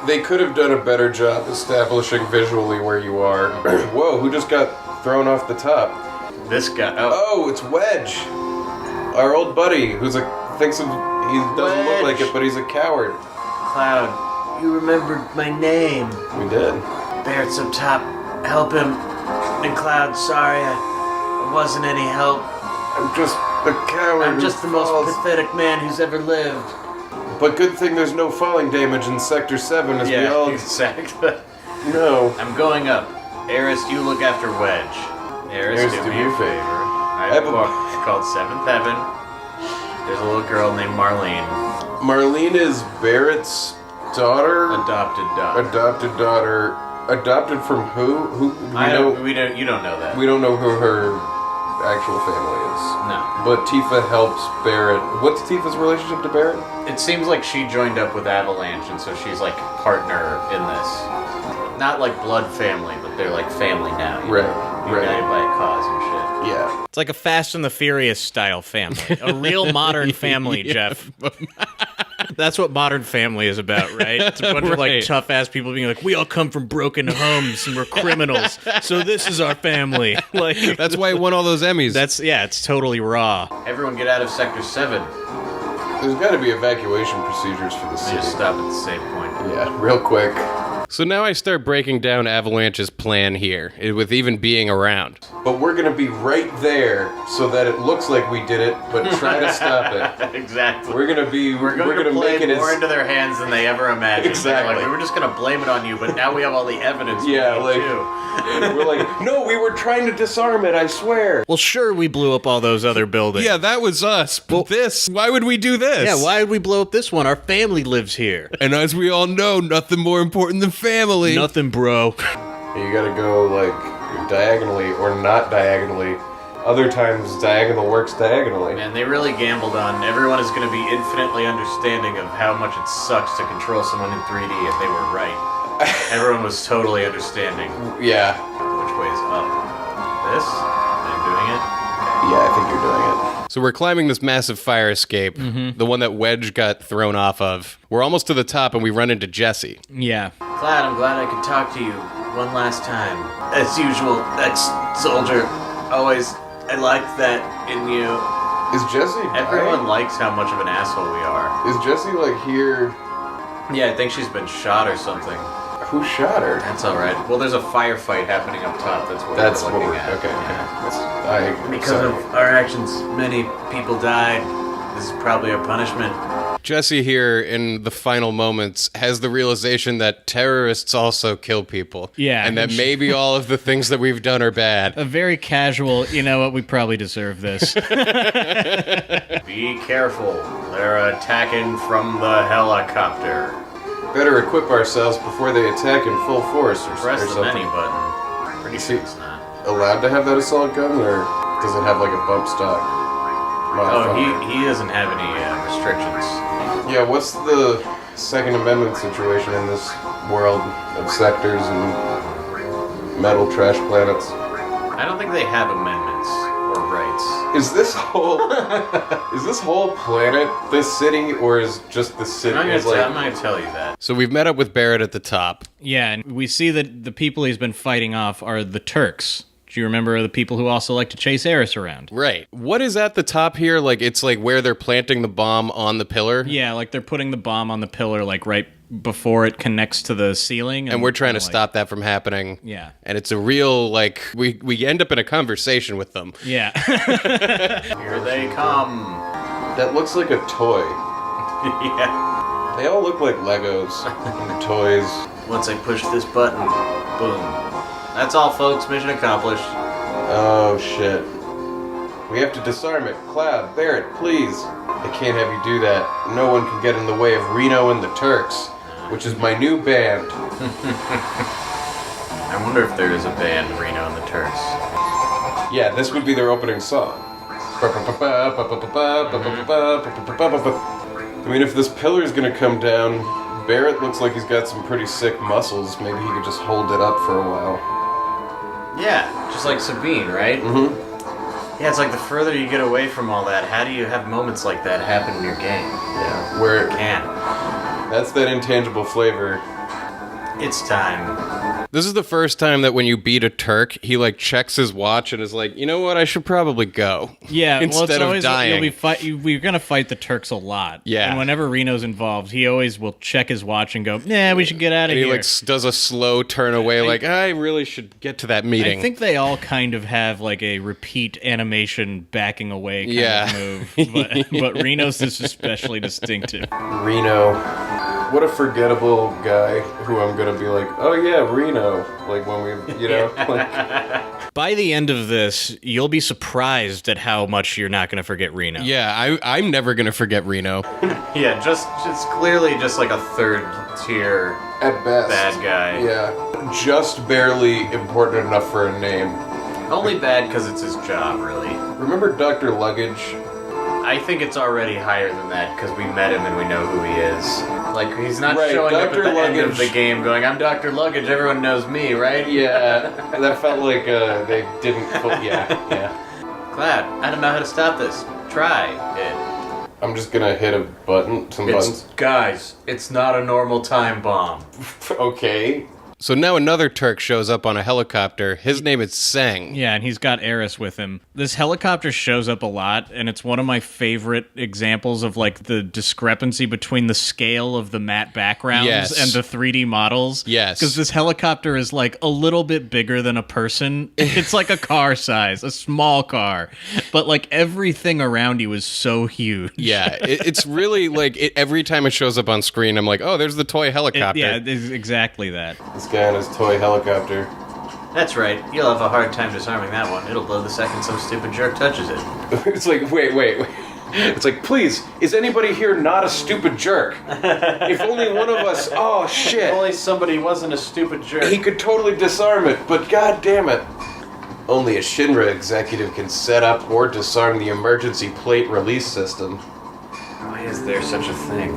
They could have done a better job establishing visually where you are. Whoa, who just got thrown off the top? This guy. Oh, Oh, it's Wedge. Our old buddy, who's thinks he doesn't look like Wedge. it, but he's a coward. Cloud, you remembered my name. We did. Barrett's up top. Help him. And Cloud, sorry, I wasn't any help. I'm just a coward. I'm who just the most falls. pathetic man who's ever lived. But good thing there's no falling damage in Sector 7, as we all exactly. know. I'm going up. Eris, you look after Wedge. Eris, Eris, do me a favor. I have a book called Seventh Heaven. There's a little girl named Marlene. Marlene is Barrett's daughter? Adopted daughter. Adopted daughter. Adopted from who? You don't know that. We don't know who her actual family is. No. But Tifa helps Barrett. What's Tifa's relationship to Barrett? It seems like she joined up with Avalanche, and so she's like partner in this. Not like blood family, but they're like family now. you Right, know? right. United by a cause and shit. Yeah. It's like a Fast and the Furious style family. A real modern family, Jeff. That's what Modern Family is about, right? It's a bunch of like Right. tough ass people being like, we all come from broken homes and we're criminals, so this is our family. Like That's why it won all those Emmys. it's totally raw. Everyone get out of Sector 7. There's got to be evacuation procedures for the We city. just stop at the same point. Yeah, real quick. So now I start breaking down Avalanche's plan here, with even being around. But we're gonna be right there so that it looks like we did it, but try to stop it. Exactly. We're gonna play make it more as into their hands than they ever imagined. Exactly. Like, we were just gonna blame it on you, but now we have all the evidence. Yeah, we like need too. we're like, no, we were trying to disarm it, I swear. Well, sure, we blew up all those other buildings. Yeah, that was us. But why would we do this? Yeah, why did we blow up this one? Our family lives here. And as we all know, nothing more important than family. Nothing, bro. You gotta go like diagonally or not diagonally. Other times diagonal works diagonally. Man, they really gambled on everyone is going to be infinitely understanding of how much it sucks to control someone in 3D if they were right. Everyone was totally understanding. Yeah. Which way is up? This? I'm doing it? Yeah, I think you're doing it. So we're climbing this massive fire escape, the one that Wedge got thrown off of. We're almost to the top and we run into Jesse. Yeah. Clyde, I'm glad I could talk to you one last time. As usual, ex-soldier, always... I liked that in you. Is Jesse Everyone dying? likes how much of an asshole we are. Is Jesse like here? Yeah, I think she's been shot or something. Who shot her? That's alright. Well, there's a firefight happening up top. That's what we're looking at. Okay. Because of our actions, many people died. This is probably a punishment. Jesse here, in the final moments, has the realization that terrorists also kill people. Yeah. And that maybe all of the things that we've done are bad. A very casual, you know what, we probably deserve this. Be careful. They're attacking from the helicopter. Better equip ourselves before they attack in full force or Press the something. menu button. Pretty sure it's not. Allowed to have that assault gun, or does it have like a bump stock? Oh, he doesn't have any restrictions. Yeah, what's the Second Amendment situation in this world of sectors and metal trash planets? I don't think they have amendments or rights. Is this whole planet this city, or is just the city? I'm gonna tell you that. So we've met up with Barrett at the top. Yeah, and we see that the people he's been fighting off are the Turks. Do you remember the people who also like to chase Eris around? Right. What is at the top here? Like, it's like where they're planting the bomb on the pillar? Yeah, like they're putting the bomb on the pillar, like right before it connects to the ceiling. And we're trying to stop that from happening. Yeah. And it's a real, like, we end up in a conversation with them. Yeah. Here they come. That looks like a toy. Yeah. They all look like Legos and toys. Once I push this button, boom. That's all, folks. Mission accomplished. Oh, shit. We have to disarm it. Cloud, Barrett, please. I can't have you do that. No one can get in the way of Reno and the Turks, which is my new band. I wonder if there is a band, Reno and the Turks. Yeah, this would be their opening song. I mean, if this pillar's gonna come down, Barrett looks like he's got some pretty sick muscles. Maybe he could just hold it up for a while. Yeah, just like Sabine, right? Mm-hmm. Yeah, it's like the further you get away from all that, how do you have moments like that happen in your game? Yeah, where It can. that's that intangible flavor. It's time. This is the first time that when you beat a Turk, he like checks his watch and is like, you know what, I should probably go. Yeah, instead well, it's of always, dying. we're going to fight the Turks a lot. Yeah. And whenever Reno's involved, he always will check his watch and go, nah, we should get out of And here. he like does a slow turn away, like I really should get to that meeting. I think they all kind of have like a repeat animation backing away kind of move. But Reno's is especially distinctive. Reno. What a forgettable guy who I'm gonna be like, oh yeah, Reno. Like when we, you know. Like, By the end of this, you'll be surprised at how much you're not going to forget Reno. Yeah, I'm never gonna forget Reno. Yeah, just clearly just like a third tier at best. bad guy. Yeah. Just barely important enough for a name. Only bad because it's his job, really. Remember Dr. Luggage? I think it's already higher than that because we met him and we know who he is. Like, he's not Right, showing up at Dr. the end of Luggage. the game going, I'm Dr. Luggage, everyone knows me, right? Yeah. That felt like they didn't. Yeah. Glad. I don't know how to stop this. Try it. I'm just gonna hit a button, some buttons. Guys, it's not a normal time bomb. Okay. So now another Turk shows up on a helicopter. His name is Seng. Yeah, and he's got Eris with him. This helicopter shows up a lot, and it's one of my favorite examples of like the discrepancy between the scale of the matte backgrounds and the 3D models. Yes. Because this helicopter is like a little bit bigger than a person. It's like a car size, a small car. But like everything around you is so huge. Yeah, it's really like every time it shows up on screen, I'm like, oh, there's the toy helicopter. Yeah, it's exactly that. This guy on his toy helicopter. That's right. You'll have a hard time disarming that one. It'll blow the second some stupid jerk touches it. It's like, wait. It's like, please, is anybody here not a stupid jerk? If only one of us, oh shit. If only somebody wasn't a stupid jerk. He could totally disarm it, but god damn it. Only a Shinra executive can set up or disarm the emergency plate release system. Why is there such a thing?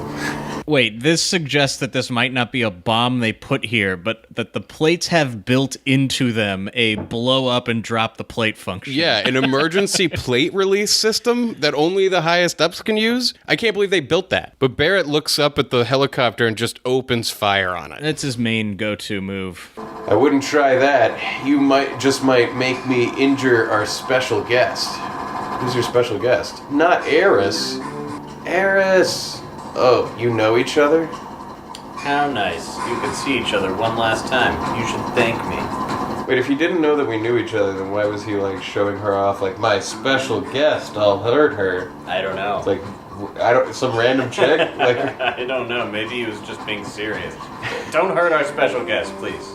Wait, this suggests that this might not be a bomb they put here, but that the plates have built into them a blow up and drop the plate function. Yeah, an emergency plate release system that only the highest ups can use? I can't believe they built that. But Barrett looks up at the helicopter and just opens fire on it. That's his main go-to move. I wouldn't try that. You might make me injure our special guest. Who's your special guest? Not Eris. Eris! Oh, you know each other? How nice. You could see each other one last time. You should thank me. Wait, if he didn't know that we knew each other, then why was he, like, showing her off, like, my special guest, I'll hurt her? I don't know. It's like, some random chick? Like, I don't know. Maybe he was just being serious. Don't hurt our special guest, please.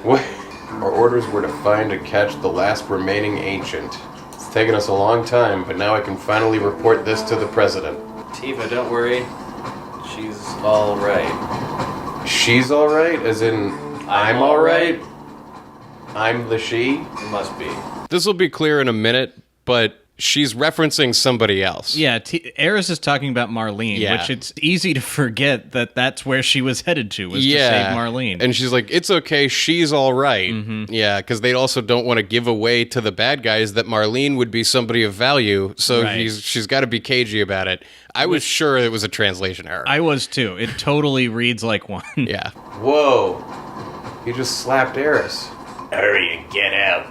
what? Our orders were to find and catch the last remaining ancient. It's taken us a long time, but now I can finally report this to the president. Tifa, don't worry. She's all right. She's alright? As in, I'm alright? I'm the she? It must be. This will be clear in a minute, but she's referencing somebody else. Yeah, Eris is talking about Marlene, which it's easy to forget that that's where she was headed to, was to save Marlene. And she's like, it's okay, she's all right. Mm-hmm. Yeah, because they also don't want to give away to the bad guys that Marlene would be somebody of value, so she's got to be cagey about it. I was sure it was a translation error. I was too. It totally reads like one. Yeah. Whoa. He just slapped Eris. Hurry and get out.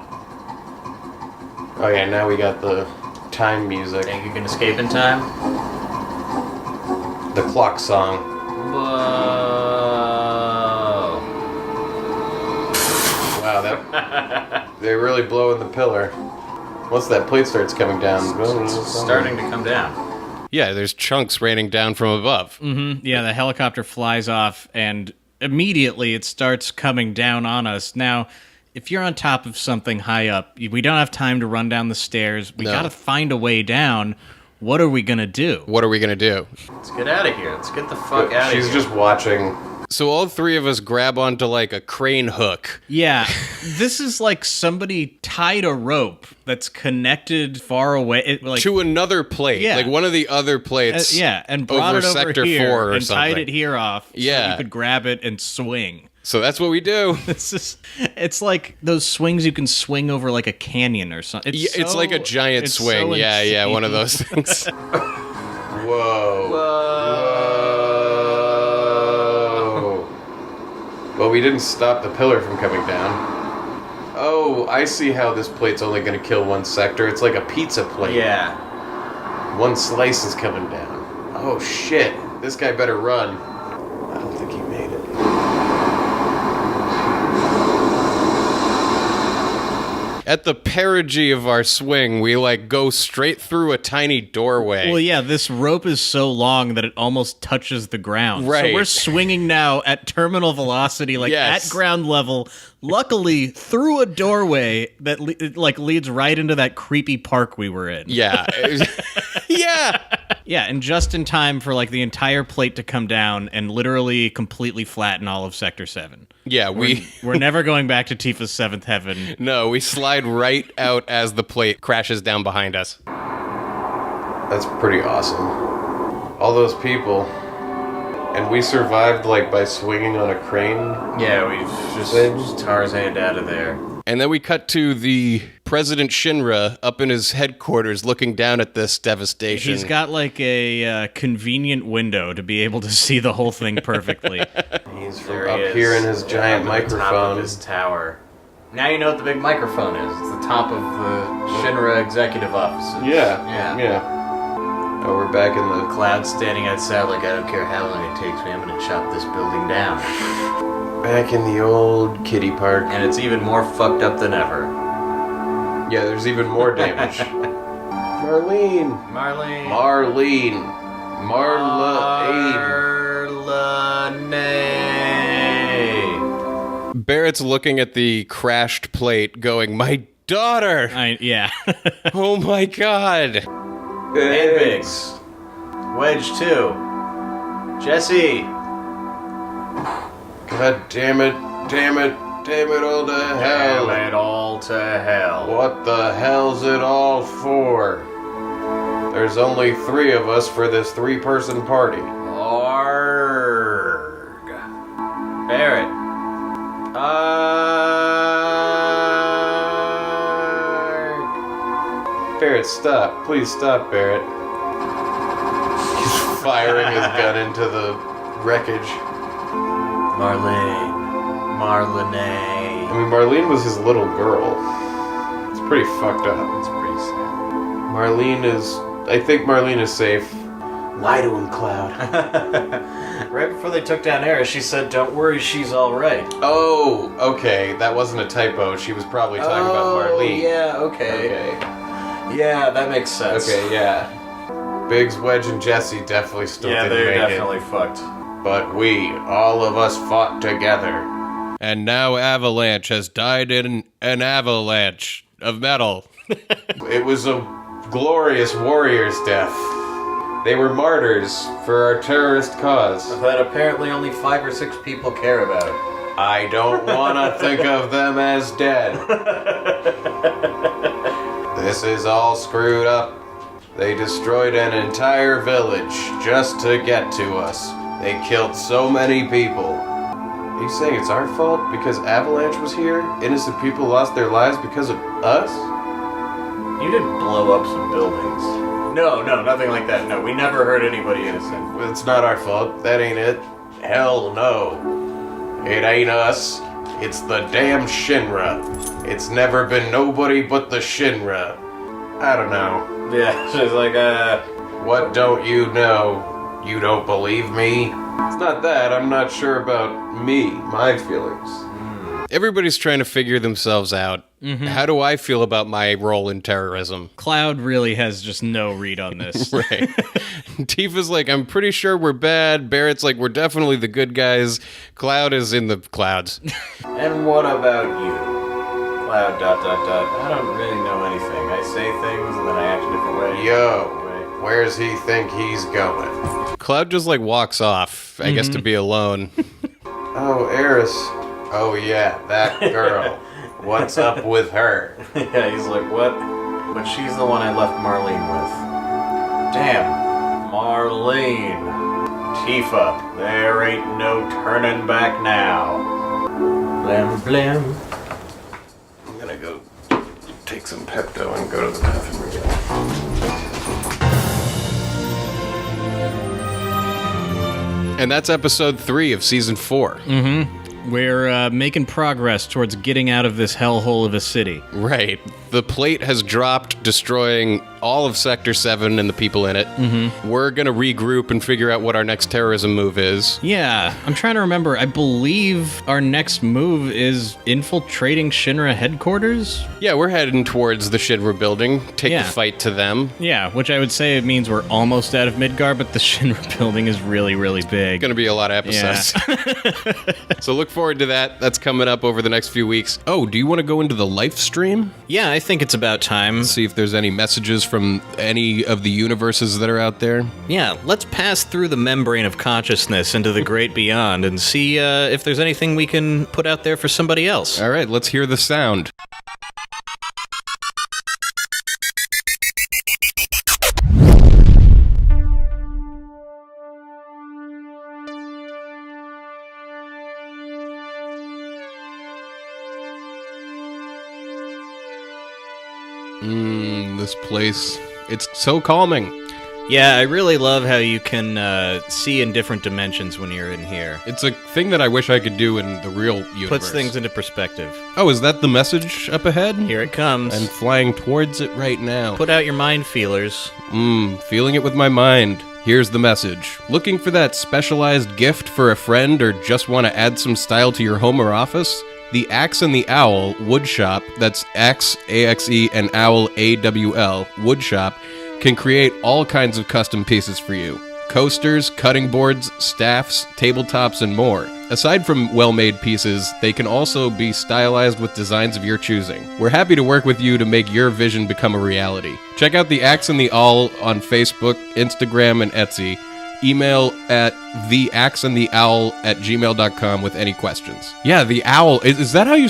Oh yeah, now we got the time music. Think you can escape in time? The clock song. Whoa. Wow, that they're really blowing the pillar. Once that plate starts coming down, It's starting to come down. Yeah, there's chunks raining down from above. Mm-hmm. Yeah, the helicopter flies off, and immediately it starts coming down on us. Now, if you're on top of something high up, we don't have time to run down the stairs. We got to find a way down. What are we going to do? What are we going to do? Let's get out of here. Let's get the fuck out of here. She's just watching. So all three of us grab onto like a crane hook. Yeah, this is like somebody tied a rope that's connected far away. To another plate. Yeah. Like one of the other plates. and brought it over Sector here 4 or and something. tied it here off so you could grab it and swing. So that's what we do. It's like those swings you can swing over like a canyon or something. It's like a giant swing. So yeah, one of insane. those things. Whoa. Well, we didn't stop the pillar from coming down. Oh, I see how this plate's only going to kill one sector. It's like a pizza plate. Yeah. One slice is coming down. Oh, shit. This guy better run. I don't think he made it. At the perigee of our swing, we like go straight through a tiny doorway. Well, yeah, this rope is so long that it almost touches the ground. Right. So we're swinging now at terminal velocity, like at ground level. Luckily, through a doorway that leads right into that creepy park we were in. Yeah. Yeah. Yeah, and just in time for like the entire plate to come down and literally completely flatten all of Sector 7. Yeah, We're never going back to Tifa's Seventh Heaven. No, we slide right out as the plate crashes down behind us. That's pretty awesome. All those people. And we survived, like, by swinging on a crane? Yeah, we just Tarzaned out of there. And then we cut to the President Shinra up in his headquarters looking down at this devastation. He's got like a convenient window to be able to see the whole thing perfectly. He's from There up he is, here in his giant up at the top microphone. of his tower. Now you know what the big microphone is. It's the top of the Shinra executive office. Yeah. Oh, we're back in the... Cloud standing outside like, I don't care how long it takes me, I'm gonna chop this building down. Back in the old kiddie park. And it's even more fucked up than ever. Yeah, there's even more damage. Marlene. Marlene. Marlene. Barrett's looking at the crashed plate going, my daughter! Yeah. Oh my god! And Biggs. Wedge 2. Jesse. God damn it all to hell. Damn it all to hell. What the hell's it all for? There's only 3 of us for this 3-person party. Arrgh. Barrett. Barrett, stop. Please stop, Barrett. He's firing his gun into the wreckage. Marlene. I mean, Marlene was his little girl. It's pretty fucked up. It's pretty sad. I think Marlene is safe. Lie to him, Cloud. Right before they took down Eris, she said, don't worry, she's alright. Oh, okay. That wasn't a typo. She was probably talking about Marlene. Yeah, okay. Yeah, that makes sense. Okay, yeah. Biggs, Wedge, and Jesse definitely still didn't they're make definitely fucked. But all of us fought together. And now Avalanche has died in an avalanche of metal. It was a glorious warrior's death. They were martyrs for our terrorist cause. That apparently only 5 or 6 people care about. I don't want to think of them as dead. This is all screwed up. They destroyed an entire village just to get to us. They killed so many people. Are you saying it's our fault because Avalanche was here? Innocent people lost their lives because of us? You did blow up some buildings. No, nothing like that. No, we never hurt anybody innocent. It's not our fault. That ain't it. Hell no. It ain't us. It's the damn Shinra. It's never been nobody but the Shinra. I don't know. Yeah, she's like, What don't you know? You don't believe me? It's not that. I'm not sure about my feelings. Everybody's trying to figure themselves out. Mm-hmm. How do I feel about my role in terrorism? Cloud really has just no read on this. Right. Tifa's like, I'm pretty sure we're bad. Barrett's like, we're definitely the good guys. Cloud is in the clouds. And what about you? Cloud, ... I don't really know anything. I say things and then I act a different way. Yo, where's he think he's going? Cloud just like walks off, I guess to be alone. Oh, Eris. Oh yeah, that girl. What's up with her? Yeah, he's like, what? But she's the one I left Marlene with. Damn. Marlene. Tifa. There ain't no turning back now. Blim blim. I'm gonna go take some Pepto and go to the bathroom again. And that's episode 3 of season 4. Mm-hmm. We're making progress towards getting out of this hellhole of a city. Right. The plate has dropped, destroying all of Sector 7 and the people in it. Mm-hmm. We're going to regroup and figure out what our next terrorism move is. Yeah, I'm trying to remember. I believe our next move is infiltrating Shinra headquarters? Yeah, we're heading towards the Shinra building, take Yeah. the fight to them. Yeah, which I would say it means we're almost out of Midgar, but the Shinra building is really, really big. Going to be a lot of episodes. Yeah. So look forward to that. That's coming up over the next few weeks. Oh, do you want to go into the live stream? Yeah, I think it's about time. See if there's any messages from any of the universes that are out there. Yeah, let's pass through the membrane of consciousness into the great beyond and see if there's anything we can put out there for somebody else. All right, let's hear the sound. This place. It's so calming. Yeah, I really love how you can see in different dimensions when you're in here. It's a thing that I wish I could do in the real universe. Puts things into perspective. Oh, is that the message up ahead? Here it comes. I'm flying towards it right now. Put out your mind feelers. Feeling it with my mind. Here's the message. Looking for that specialized gift for a friend or just want to add some style to your home or office? The Axe and the Owl Wood Shop, that's Axe, A-X-E, and Owl, A-W-L, Wood Shop, can create all kinds of custom pieces for you. Coasters, cutting boards, staffs, tabletops, and more. Aside from well-made pieces, they can also be stylized with designs of your choosing. We're happy to work with you to make your vision become a reality. Check out the Axe and the Owl on Facebook, Instagram, and Etsy. Email at theaxeandtheowl@gmail.com with any questions. Yeah, the owl. Is that how you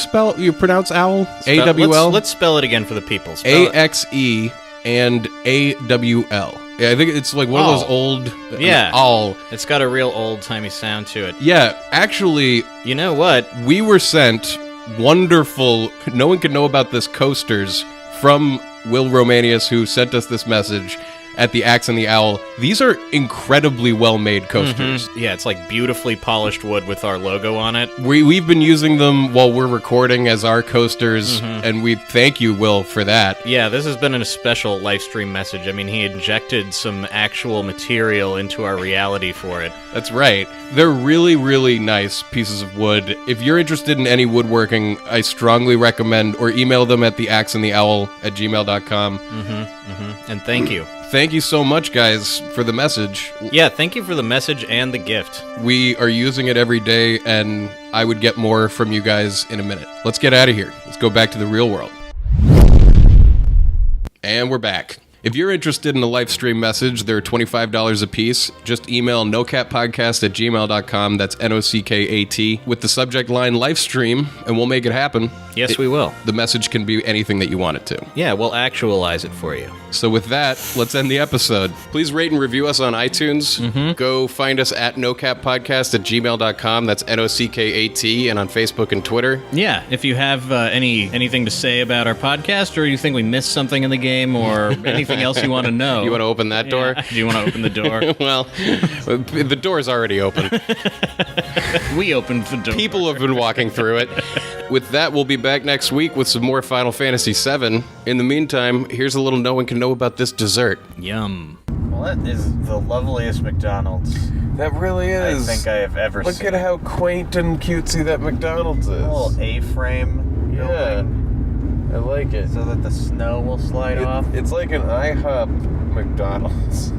pronounce owl? A-W-L? Let's spell it again for the people. Spell it. A-X-E and A-W-L. Yeah, I think it's like one of those old... Yeah. Owl. It's got a real old-timey sound to it. Yeah, actually... You know what? We were sent wonderful... No one could know about this coasters from Will Romanius, who sent us this message at the Axe and the Owl. These are incredibly well-made coasters. Yeah, it's like beautifully polished wood with our logo on it. We've been using them while we're recording as our coasters, and we thank you, Will, for that. Yeah, this has been a special live stream message. I mean, he injected some actual material into our reality for it. That's right. They're really, really nice pieces of wood. If you're interested in any woodworking, I strongly recommend, or email them at theaxeandtheowl@gmail.com. And thank you. Thank you so much, guys, for the message. Yeah, thank you for the message and the gift. We are using it every day, and I would get more from you guys in a minute. Let's get out of here. Let's go back to the real world. And we're back. If you're interested in a live stream message, they're $25 a piece. Just email nocatpodcast@gmail.com. That's N-O-C-K-A-T with the subject line live stream, and we'll make it happen. Yes, we will. The message can be anything that you want it to. Yeah, we'll actualize it for you. So with that, let's end the episode. Please rate and review us on iTunes. Go find us at nocatpodcast@gmail.com. That's N-O-C-K-A-T, and on Facebook and Twitter. Yeah, if you have anything to say about our podcast, or you think we missed something in the game, or anything else you want to know. You want to open that door? Do you want to open the door? Well, the door's already open. We opened the door. People have been walking through it. With that, we'll be back next week with some more Final Fantasy VII. In the meantime, here's a little no one can know about this dessert. Yum. Well, that is the loveliest McDonald's That really I is. think I have ever Look seen. at how quaint and cutesy that McDonald's is. A little A-frame Yeah, building I like it. so that the snow will slide off. It's like an IHOP McDonald's.